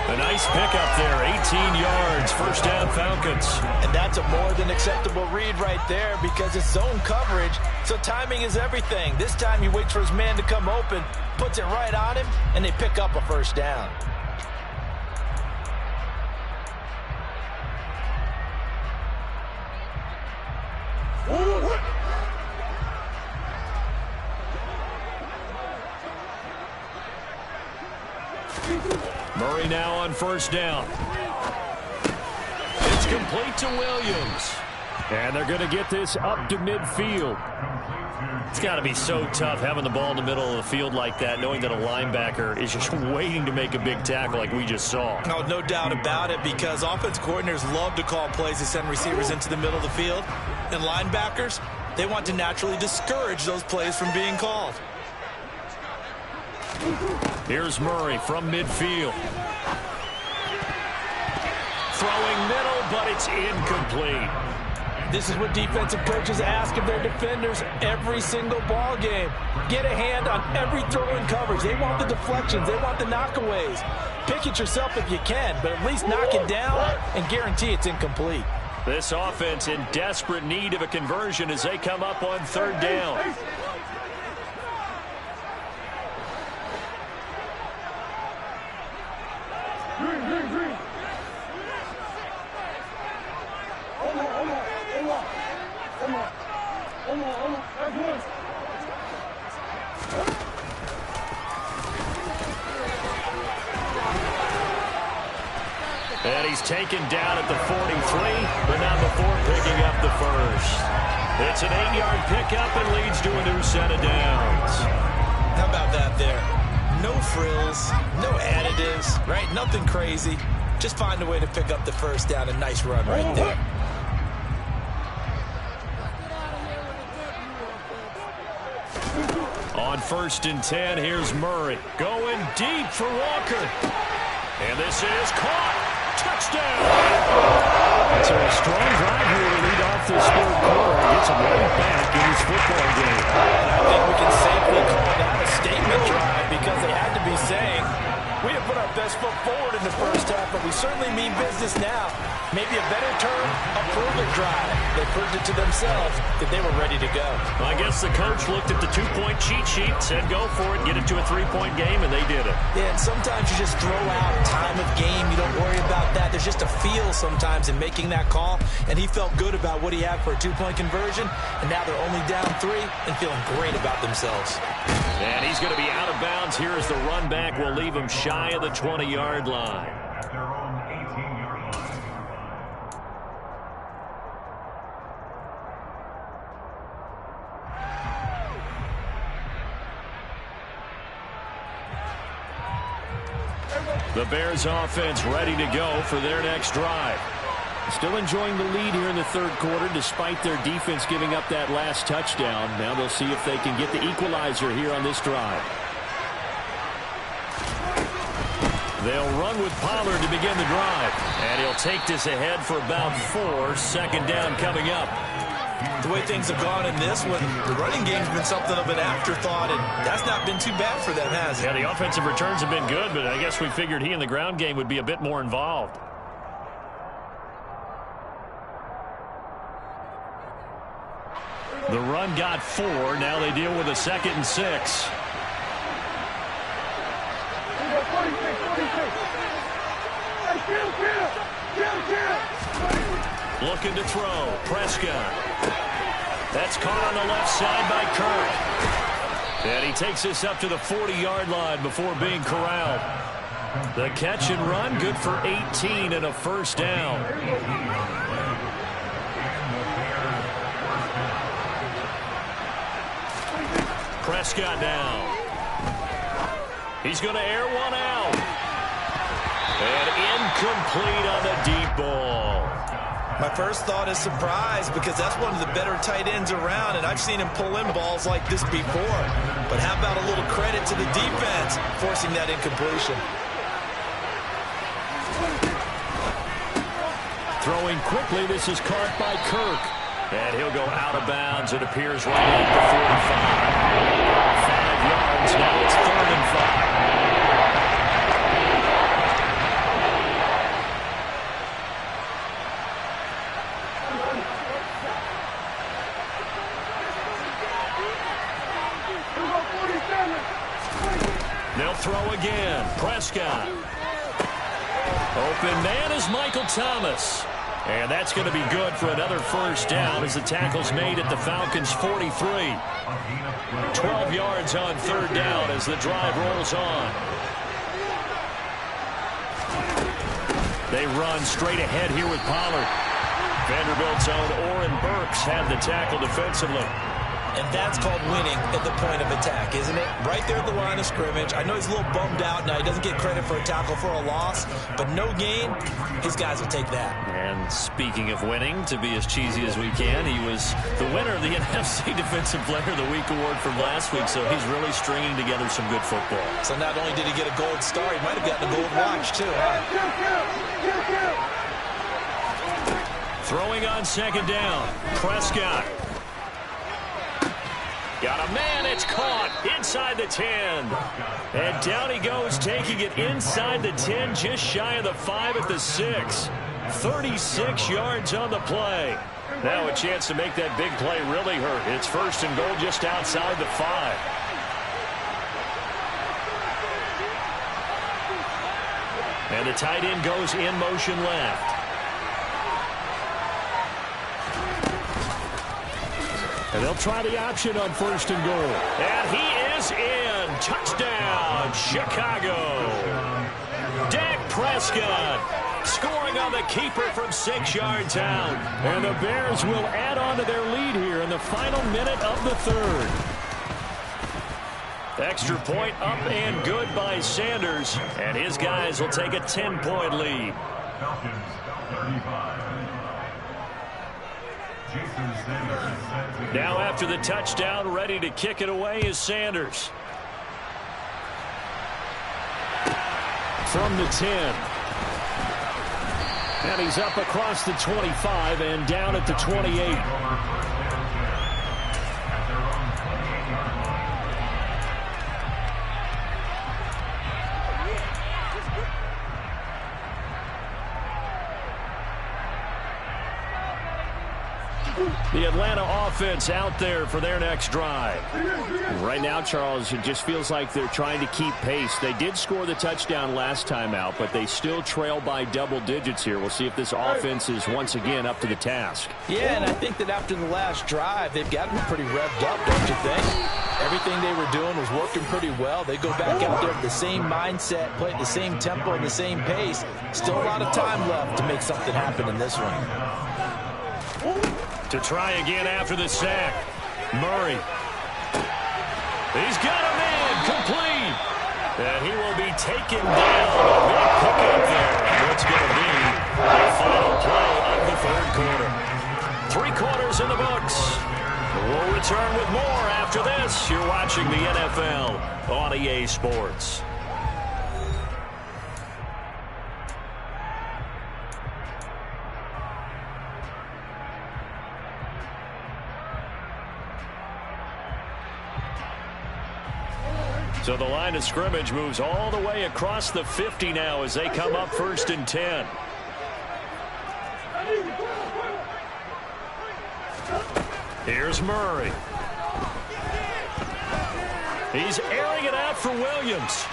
A nice pickup there, 18 yards, first down Falcons. And that's a more than acceptable read right there because it's zone coverage, so timing is everything. This time he waits for his man to come open, puts it right on him, and they pick up a first down. Murray now on first down. It's complete to Williams. And they're going to get this up to midfield. It's got to be so tough having the ball in the middle of the field like that, knowing that a linebacker is just waiting to make a big tackle like we just saw. No doubt about it, because offense coordinators love to call plays to send receivers into the middle of the field. And linebackers, they want to naturally discourage those plays from being called. Here's Murray from midfield. Throwing middle, but it's incomplete. This is what defensive coaches ask of their defenders every single ball game. Get a hand on every throw in coverage. They want the deflections. They want the knockaways. Pick it yourself if you can, but at least knock it down and guarantee it's incomplete. This offense in desperate need of a conversion as they come up on third down. And he's taken down at the 43, but not before picking up the first. It's an 8-yard pickup and leads to a new set of downs. How about that there? No frills, no additives, right? Nothing crazy. Just find a way to pick up the first down. A nice run right there. On 1st and 10, here's Murray. Going deep for Walker. And this is caught. Touchdown! So a strong drive here to lead off this third quarter and gets him right back in this football game. And I think we can safely call that a statement drive, because they had to be saying, we have put our best foot forward in the first half, but we certainly mean business now. Maybe a better term, a prove-it drive. They proved it to themselves that they were ready to go. Well, I guess the coach looked at the 2-point cheat sheet, said go for it, get it to a 3-point game, and they did it. Yeah, and sometimes you just throw out time of game. You don't worry about that. There's just a feel sometimes in making that call, and he felt good about what he had for a 2-point conversion, and now they're only down 3 and feeling great about themselves. And he's going to be out of bounds here as the run back will leave him shy of the 20-yard line. At their own 18-yard line. The Bears offense ready to go for their next drive. Still enjoying the lead here in the third quarter despite their defense giving up that last touchdown. Now they'll see if they can get the equalizer here on this drive. They'll run with Pollard to begin the drive. And he'll take this ahead for about 4. Second down coming up. The way things have gone in this one, the running game's been something of an afterthought, and that's not been too bad for them, has it? Yeah, the offensive returns have been good, but I guess we figured he in the ground game would be a bit more involved. The run got 4. Now they deal with a 2nd and 6. Looking to throw. Prescott. That's caught on the left side by Kirk. And he takes this up to the 40-yard line before being corralled. The catch and run, good for 18 and a first down. Prescott now. He's going to air one out. And incomplete on the deep ball. My first thought is surprise, because that's one of the better tight ends around, and I've seen him pull in balls like this before. But how about a little credit to the defense forcing that incompletion? Throwing quickly, this is caught by Kirk. And he'll go out of bounds. It appears right at the 45. 5 yards. Now it's 3rd and 5. They'll throw again. Prescott. Open man is Michael Thomas. And that's going to be good for another first down as the tackle's made at the Falcons' 43. 12 yards on 3rd down as the drive rolls on. They run straight ahead here with Pollard. Vanderbilt's own Oren Burks had the tackle defensively. And that's called winning at the point of attack, isn't it? Right there at the line of scrimmage. I know he's a little bummed out now. He doesn't get credit for a tackle for a loss, but no gain, his guys will take that. And speaking of winning, to be as cheesy as we can, he was the winner of the NFC Defensive Player of the Week award from last week, so he's really stringing together some good football. So not only did he get a gold star, he might have gotten a gold watch, too, huh? Throwing on second down, Prescott. Got a man, it's caught inside the 10. And down he goes, taking it inside the 10, just shy of the 5 at the 6. 36 yards on the play. Now a chance to make that big play really hurt. It's first and goal just outside the 5. And the tight end goes in motion left. And they'll try the option on first and goal. And he is in. Touchdown, Chicago. Dak Prescott scoring on the keeper from 6 yards out. And the Bears will add on to their lead here in the final minute of the third. Extra point up and good by Sanders. And his guys will take a 10-point lead. Falcons, 35. Now after the touchdown, ready to kick it away is Sanders. From the 10. And he's up across the 25 and down at the 28. The Atlanta offense out there for their next drive. Right now, Charles, it just feels like they're trying to keep pace. They did score the touchdown last time out, but they still trail by double digits here. We'll see if this offense is once again up to the task. Yeah, and I think that after the last drive, they've got to be pretty revved up, don't you think? Everything they were doing was working pretty well. They go back out there with the same mindset, play at the same tempo and the same pace. Still a lot of time left to make something happen in this one. To try again after the sack. Murray. He's got a man complete. And he will be taken down. A big pickup there. What's going to be the final play of the third quarter. 3 quarters in the books. We'll return with more after this. You're watching the NFL on EA Sports. So the line of scrimmage moves all the way across the 50 now as they come up first and 10. Here's Murray. He's airing it out for Williams.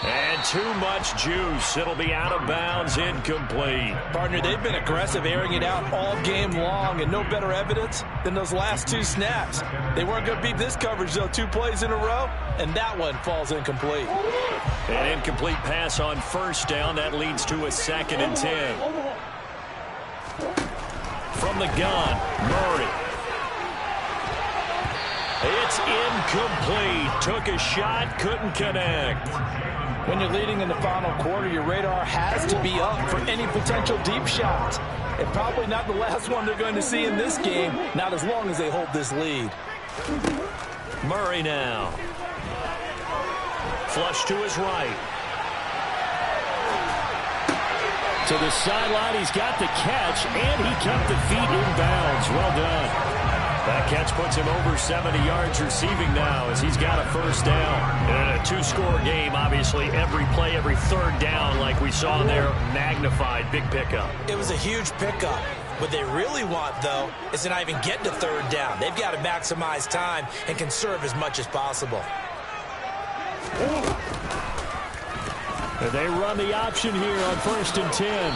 And too much juice. It'll be out of bounds, incomplete. Partner, they've been aggressive, airing it out all game long, and no better evidence than those last 2 snaps. They weren't going to beat this coverage, though. 2 plays in a row, and that one falls incomplete. An incomplete pass on first down. That leads to a 2nd and 10. From the gun, Murray. It's incomplete. Took a shot, couldn't connect. When you're leading in the final quarter, your radar has to be up for any potential deep shots. And probably not the last one they're going to see in this game, not as long as they hold this lead. Murray now. Flush to his right. To the sideline, he's got the catch, and he kept the feet in bounds. Well done. That catch puts him over 70 yards receiving now as he's got a first down. In a 2-score game, obviously, every play, every third down, like we saw there, magnified. Big pickup. It was a huge pickup. What they really want, though, is to not even get to third down. They've got to maximize time and conserve as much as possible. And they run the option here on first and 10.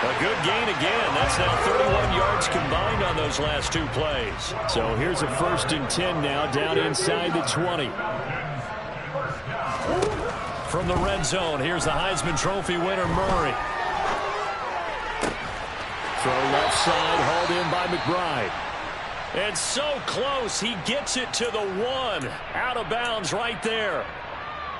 A good gain again. That's now 31 yards combined on those last 2 plays. So here's a first and 10 now down inside the 20. From the red zone, here's the Heisman Trophy winner, Murray. Throw left side, hauled in by McBride. And so close, he gets it to the 1. Out of bounds right there.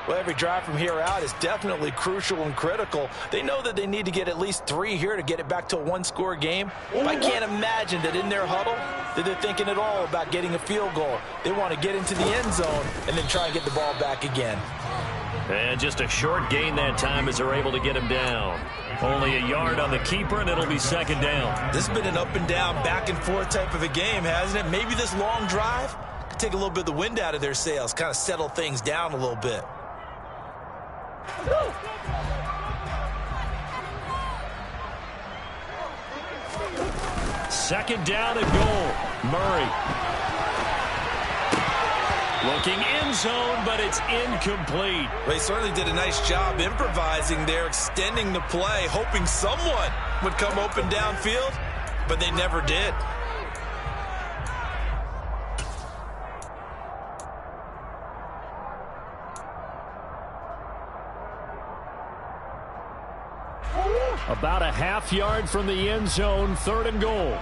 Well, every drive from here out is definitely crucial and critical. They know that they need to get at least 3 here to get it back to a 1-score game. But I can't imagine that in their huddle that they're thinking at all about getting a field goal. They want to get into the end zone and then try and get the ball back again. And just a short gain that time as they're able to get him down. Only a yard on the keeper, and it'll be second down. This has been an up and down, back and forth type of a game, hasn't it? Maybe this long drive could take a little bit of the wind out of their sails, kind of settle things down a little bit. Second down and goal. Murray. Looking end zone, but it's incomplete. They certainly did a nice job improvising there, extending the play, hoping someone would come open downfield, but they never did. About a half yard from the end zone, third and goal.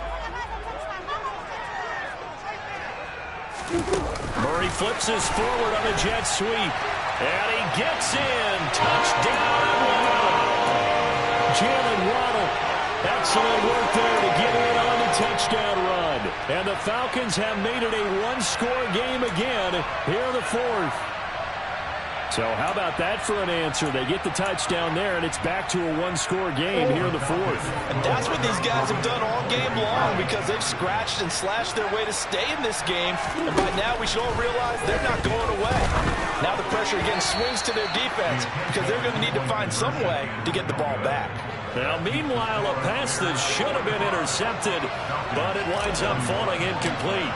Murray flips his forward on a jet sweep. And he gets in. Touchdown, Waddle. Jalen Waddle. Excellent work there to get in on the touchdown run. And the Falcons have made it a 1-score game again here in the 4th. So how about that for an answer? They get the touchdown there, and it's back to a 1-score game here in the 4th. And that's what these guys have done all game long, because they've scratched and slashed their way to stay in this game. And by now we should all realize they're not going away. Now the pressure again swings to their defense, because they're going to need to find some way to get the ball back. Now, meanwhile, a pass that should have been intercepted, but it winds up falling incomplete.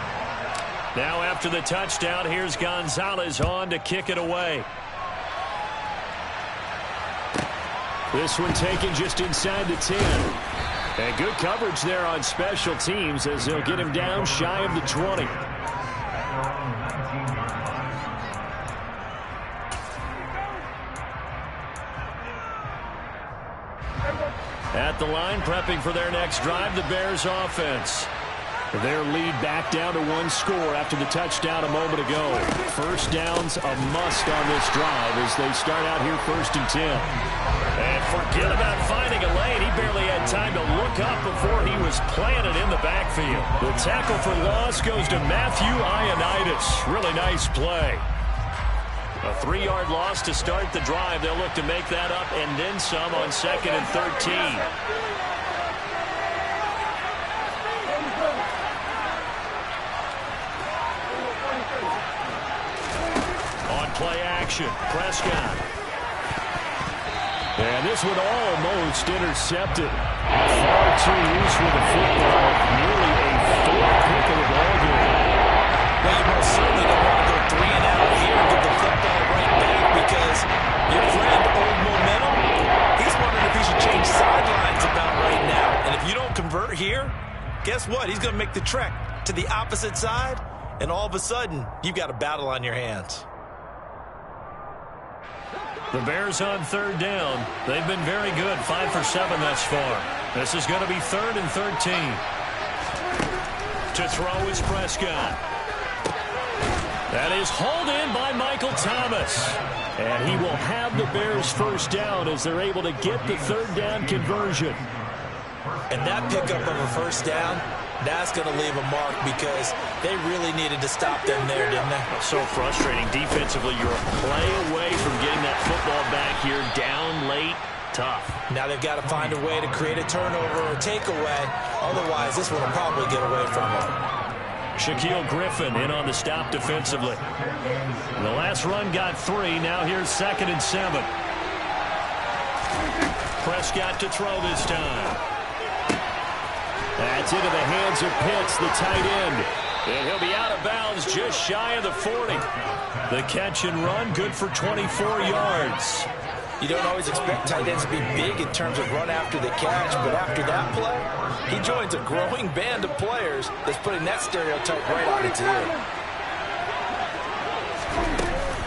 Now after the touchdown, here's Gonzalez on to kick it away. This one taken just inside the 10. And good coverage there on special teams as they'll get him down shy of the 20. At the line, prepping for their next drive, the Bears offense. Their lead back down to 1 score after the touchdown a moment ago. First down's a must on this drive as they start out here 1st and 10. And forget about finding a lane. He barely had time to look up before he was planted in the backfield. The tackle for loss goes to Matthew Ioannidis. Really nice play. A 3-yard loss to start the drive. They'll look to make that up and then some on 2nd and 13. Play action. Prescott. And this one almost intercepted. Far too loose with the football. Nearly a 4th pick of the ball game. Well, you most certainly don't want to go 3 and out here and get the football right back, because your friend, Old Momentum, he's wondering if he should change sidelines about right now. And if you don't convert here, guess what? He's going to make the trek to the opposite side, and all of a sudden, you've got a battle on your hands. The Bears on 3rd down. They've been very good, 5 for 7 thus far. This is going to be 3rd and 13. To throw is Prescott. That is hauled in by Michael Thomas. And he will have the Bears first down as they're able to get the 3rd down conversion. And that pickup of a first down, that's going to leave a mark, because they really needed to stop them there, didn't they? So frustrating. Defensively, you're a play away from getting that football back here. Down late, tough. Now they've got to find a way to create a turnover or takeaway. Otherwise, this one will probably get away from them. Shaquille Griffin in on the stop defensively. The last run got 3. Now here's 2nd and 7. Prescott to throw this time. That's into the hands of Pitts, the tight end. And he'll be out of bounds just shy of the 40. The catch and run, good for 24 yards. You don't always expect tight ends to be big in terms of run after the catch, but after that play, he joins a growing band of players that's putting that stereotype right on its ear.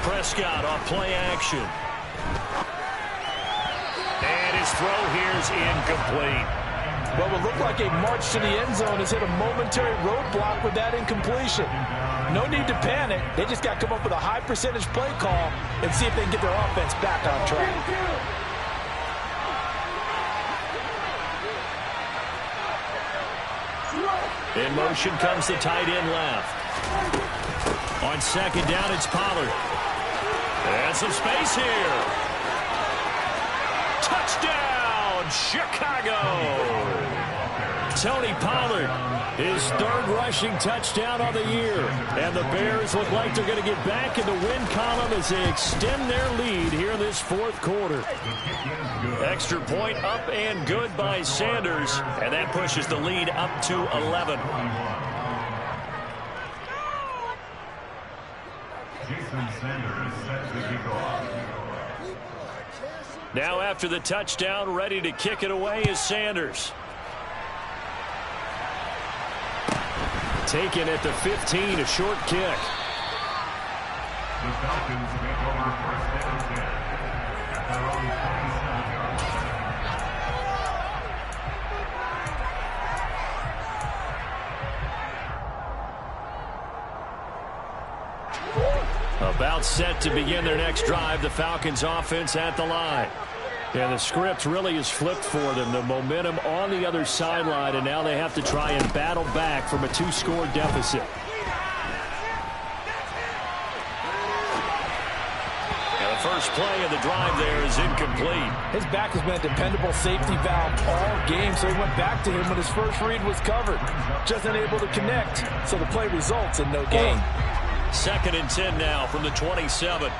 Prescott off play action. And his throw here's incomplete. What would look like a march to the end zone has hit a momentary roadblock with that incompletion. No need to panic. They just got to come up with a high percentage play call and see if they can get their offense back on track. In motion comes the tight end left. On second down, it's Pollard. And some space here. Touchdown, Chicago! Tony Pollard, his third rushing touchdown of the year. And the Bears look like they're going to get back in the win column as they extend their lead here in this fourth quarter. Extra point up and good by Sanders. And that pushes the lead up to 11. Jason Sanders set to kick off. Now after the touchdown, ready to kick it away is Sanders. Taken at the 15, a short kick. The Falcons make over first down 10 at their own 27 yards. About set to begin their next drive, the Falcons offense at the line. Yeah, the script really is flipped for them. The momentum on the other sideline, and now they have to try and battle back from a 2-score deficit. And the first play of the drive there is incomplete. His back has been a dependable safety valve all game, so he went back to him when his first read was covered. Just unable to connect, so the play results in no gain. Second and 10 now from the 27.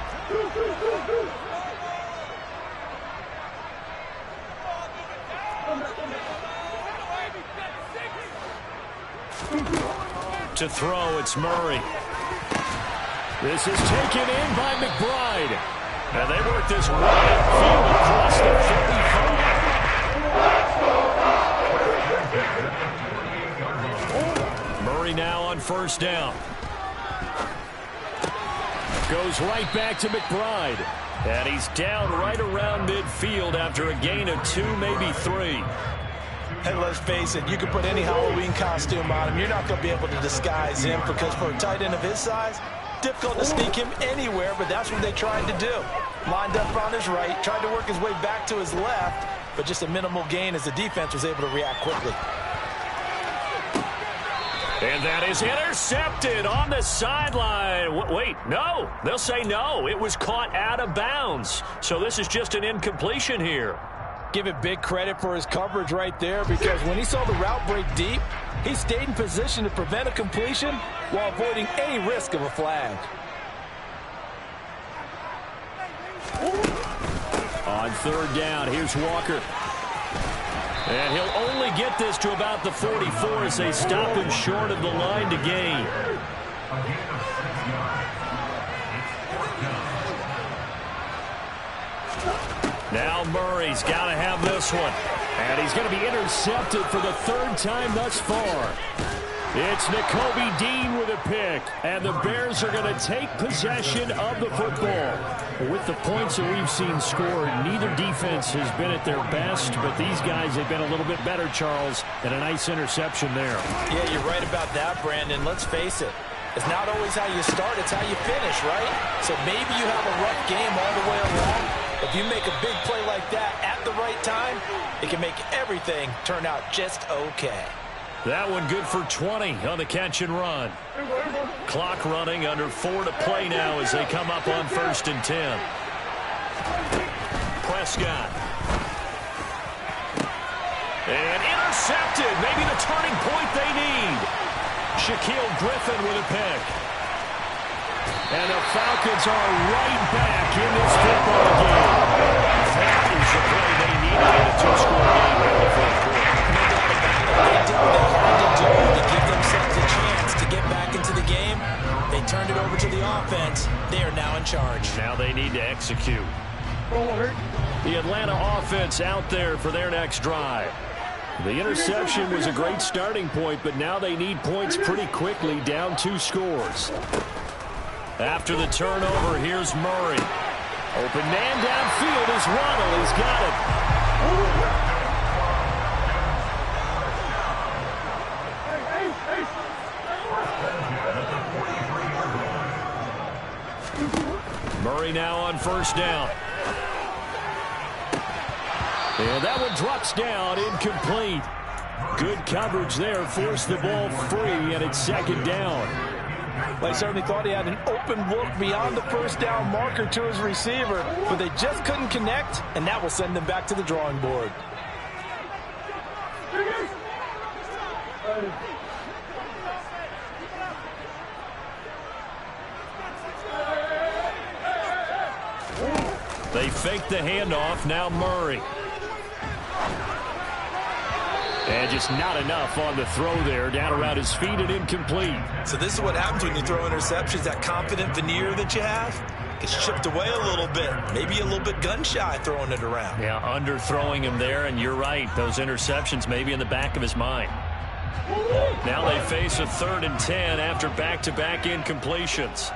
To throw, it's Murray. This is taken in by McBride. And they work this way upfield across the 45. Murray now on first down. Goes right back to McBride. And he's down right around midfield after a gain of 2, maybe 3. Hey, let's face it, you can put any Halloween costume on him. You're not going to be able to disguise him because for a tight end of his size, difficult to sneak him anywhere, but that's what they tried to do. Lined up on his right, tried to work his way back to his left, but just a minimal gain as the defense was able to react quickly. And that is intercepted on the sideline. Wait, no. They'll say no. It was caught out of bounds. So this is just an incompletion here. Give it big credit for his coverage right there because when he saw the route break deep, he stayed in position to prevent a completion while avoiding any risk of a flag. On third down, here's Walker. And he'll only get this to about the 44 as they stop him short of the line to gain. Now Murray's got to have this one. And he's going to be intercepted for the third time thus far. It's Nakobe Dean with a pick. And the Bears are going to take possession of the football. With the points that we've seen scored, neither defense has been at their best. But these guys have been a little bit better, Charles, and a nice interception there. Yeah, you're right about that, Brandon. Let's face it. It's not always how you start, it's how you finish, right? So maybe you have a rough game all the way along. If you make a big play like that at the right time, it can make everything turn out just okay. That one good for 20 on the catch and run. Clock running, under 4 to play now as they come up on 1st and 10. Prescott. And intercepted. Maybe the turning point they need. Shaquille Griffin with a pick. And the Falcons are right back in this football game. That is the play they needed in a 2-score game in the fourth quarter. They did what they had to do to give themselves a chance to get back into the game. They turned it over to the offense. They are now in charge. Now they need to execute. The Atlanta offense out there for their next drive. The interception was a great starting point, but now they need points pretty quickly, down 2 scores. After the turnover, here's Murray. Open man downfield is Waddle. He's got it. Murray now on first down. And that one drops down, incomplete. Good coverage there, forced the ball free, and it's second down. Well, he certainly thought he had an open look beyond the first down marker to his receiver, but they just couldn't connect, and that will send them back to the drawing board. They fake the handoff, now Murray. And just not enough on the throw there, down around his feet and incomplete. So this is what happens when you throw interceptions. That confident veneer that you have gets chipped away a little bit. Maybe a little bit gun-shy throwing it around. Yeah, underthrowing him there, and you're right. Those interceptions may be in the back of his mind. Now they face a 3rd and 10 after back-to-back incompletions.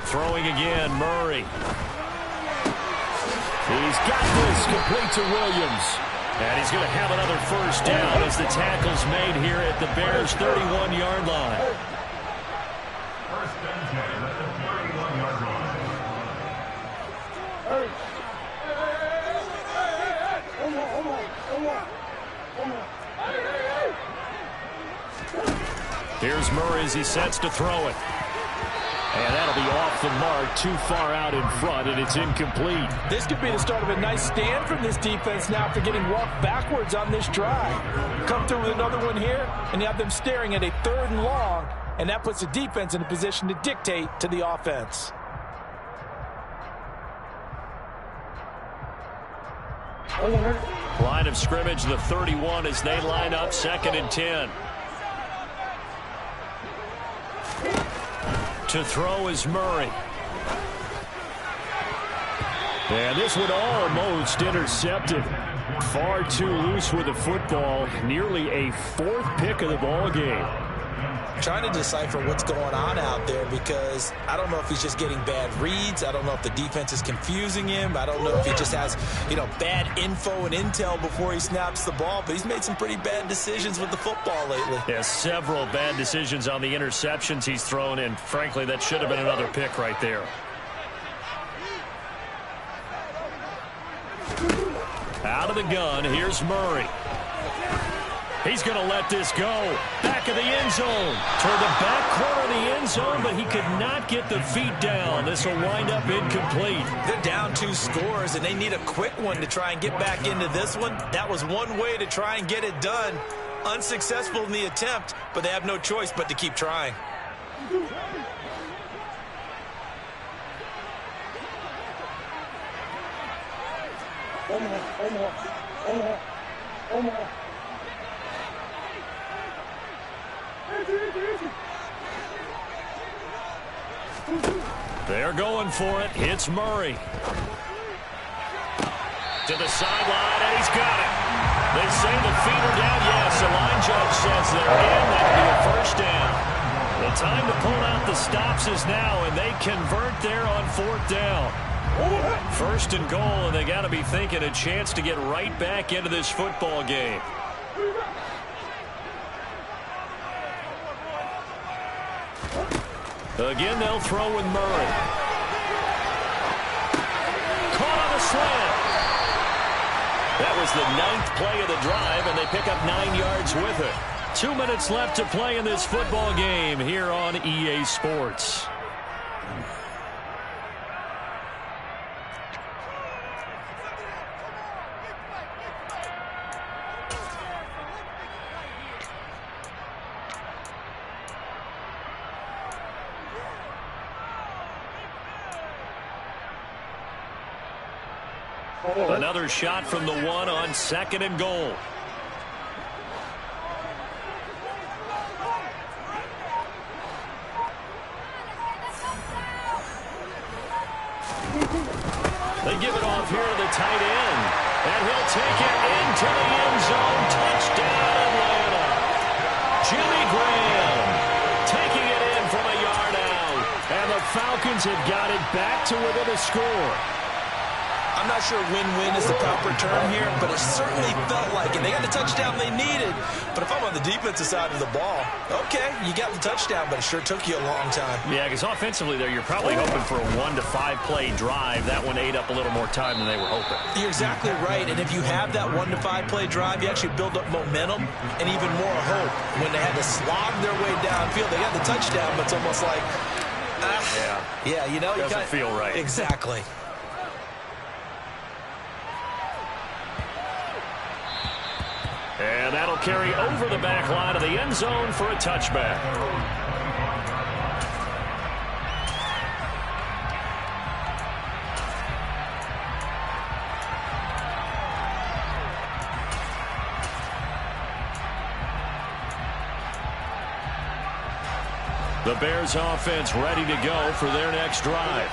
Throwing again, Murray. He's got this complete to Williams. And he's going to have another first down as the tackle's made here at the Bears' 31-yard line. First and 10 at the 31-yard line. Here's Murray as he sets to throw it. And that'll be off the mark, too far out in front, and it's incomplete. This could be the start of a nice stand from this defense now after getting walked backwards on this drive. Come through with another one here, and you have them staring at a 3rd and long, and that puts the defense in a position to dictate to the offense. Line of scrimmage, the 31 as they line up 2nd and 10. To throw is Murray. And this one almost intercepted. Far too loose with the football. Nearly a 4th pick of the ball game. Trying to decipher what's going on out there because I don't know if he's just getting bad reads. I don't know if the defense is confusing him. I don't know if he just has, bad info and intel before he snaps the ball. But he's made some pretty bad decisions with the football lately. Yeah, several bad decisions on the interceptions he's thrown, and frankly, that should have been another pick right there. Out of the gun, here's Murray. He's going to let this go. Back of the end zone. Toward the back corner of the end zone, but he could not get the feet down. This will wind up incomplete. They're down 2 scores, and they need a quick one to try and get back into this one. That was one way to try and get it done. Unsuccessful in the attempt, but they have no choice but to keep trying. They're going for it. It's Murray. To the sideline, and he's got it. They say the feet are down. Yes, the line judge says they're in. That'll be a first down. The time to pull out the stops is now, and they convert there on 4th down. 1st and goal, and they got to be thinking a chance to get right back into this football game. Again, they'll throw with Murray. Caught on a slant. That was the 9th play of the drive, and they pick up 9 yards with it. 2 minutes left to play in this football game here on EA Sports. Another shot from the 1 on 2nd and goal. They give it off here to the tight end. And he'll take it into the end zone. Touchdown, Atlanta. Jimmy Graham taking it in from a yard out. And the Falcons have got it back to within a score. I'm not sure win-win is the proper term here, but it certainly felt like it. They got the touchdown they needed. But if I'm on the defensive side of the ball, okay, you got the touchdown, but it sure took you a long time. Yeah, because offensively there, you're probably hoping for a 1 to 5 play drive. That one ate up a little more time than they were hoping. You're exactly right. And if you have that 1 to 5 play drive, you actually build up momentum and even more hope. When they had to slog their way downfield, they got the touchdown, but it's almost like, yeah, you know, doesn't feel right. Exactly. And that'll carry over the back line of the end zone for a touchback. The Bears offense ready to go for their next drive.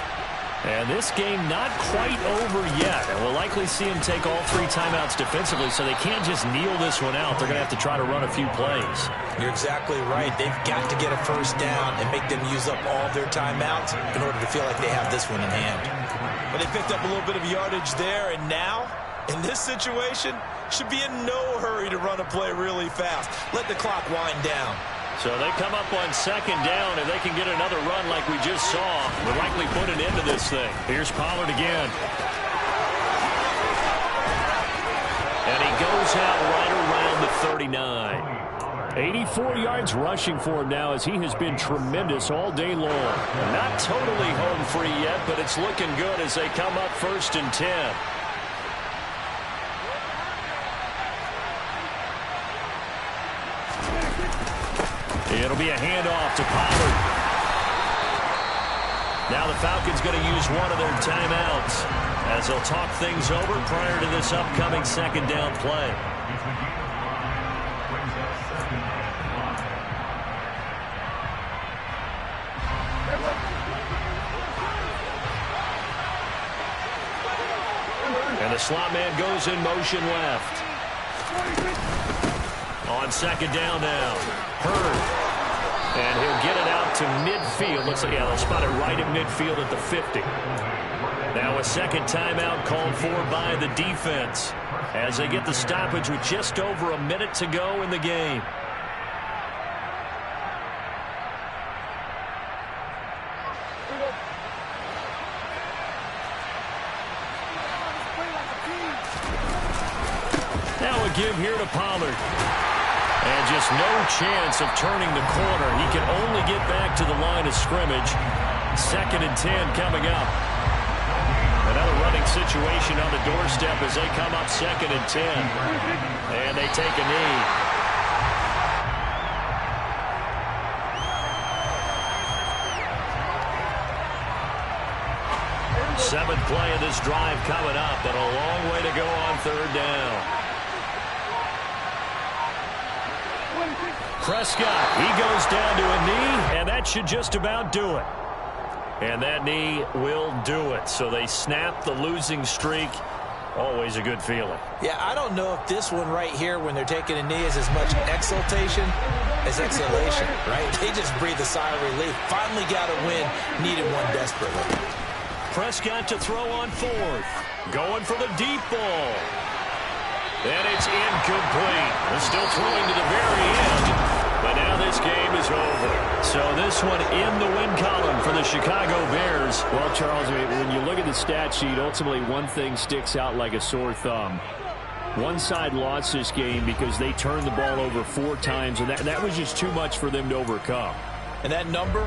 And this game not quite over yet. And we'll likely see them take all 3 timeouts defensively, so they can't just kneel this one out. They're going to have to try to run a few plays. You're exactly right. They've got to get a first down and make them use up all their timeouts in order to feel like they have this one in hand. But they picked up a little bit of yardage there, and now, in this situation, should be in no hurry to run a play really fast. Let the clock wind down. So they come up on second down. If they can get another run like we just saw, we'll likely put an end to this thing. Here's Pollard again. And he goes out right around the 39. 84 yards rushing for him now as he has been tremendous all day long. Not totally home free yet, but it's looking good as they come up 1st and 10. It'll be a handoff to Pollard. Now the Falcons going to use one of their timeouts as they'll talk things over prior to this upcoming second down play. And the slot man goes in motion left. On second down now, Hurd. And he'll get it out to midfield. Looks like, yeah, they'll spot it right at midfield at the 50. Now a second timeout called for by the defense as they get the stoppage with just over a minute to go in the game. Now a give here to Pollard. And just no chance of turning the corner. He can only get back to the line of scrimmage. 2nd and 10 coming up. Another running situation on the doorstep as they come up 2nd and 10. And they take a knee. Seventh play of this drive coming up, but a long way to go on 3rd down. Prescott, he goes down to a knee, and that should just about do it. And that knee will do it. So they snap the losing streak. Always a good feeling. Yeah, I don't know if this one right here, when they're taking a knee, is as much exultation as exhalation, right? They just breathe a sigh of relief. Finally got a win, needed one desperately. Prescott to throw on 4th. Going for the deep ball. And it's incomplete. They're still throwing to the very end. But now this game is over. So this one in the win column for the Chicago Bears. Well, Charles, when you look at the stat sheet, ultimately one thing sticks out like a sore thumb. One side lost this game because they turned the ball over 4 times, and that was just too much for them to overcome. And that number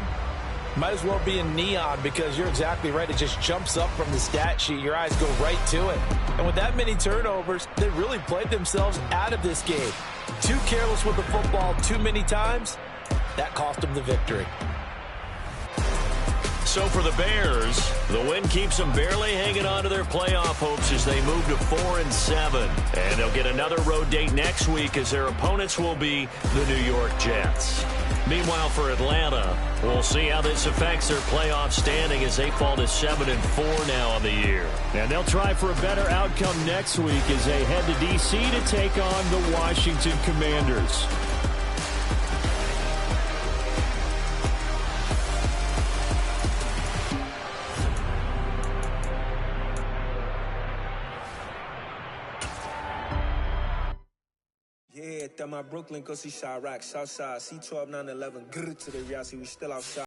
might as well be in neon because you're exactly right. It just jumps up from the stat sheet. Your eyes go right to it. And with that many turnovers, they really played themselves out of this game. Too careless with the football too many times. That cost them the victory. So for the Bears, the win keeps them barely hanging on to their playoff hopes as they move to 4-7. And they'll get another road date next week as their opponents will be the New York Jets. Meanwhile, for Atlanta, we'll see how this affects their playoff standing as they fall to 7-4 now on the year. And they'll try for a better outcome next week as they head to D.C. to take on the Washington Commanders. at my Brooklyn, go see Chirac, Southside, C12, 911, grr to the Riasi, we still outside.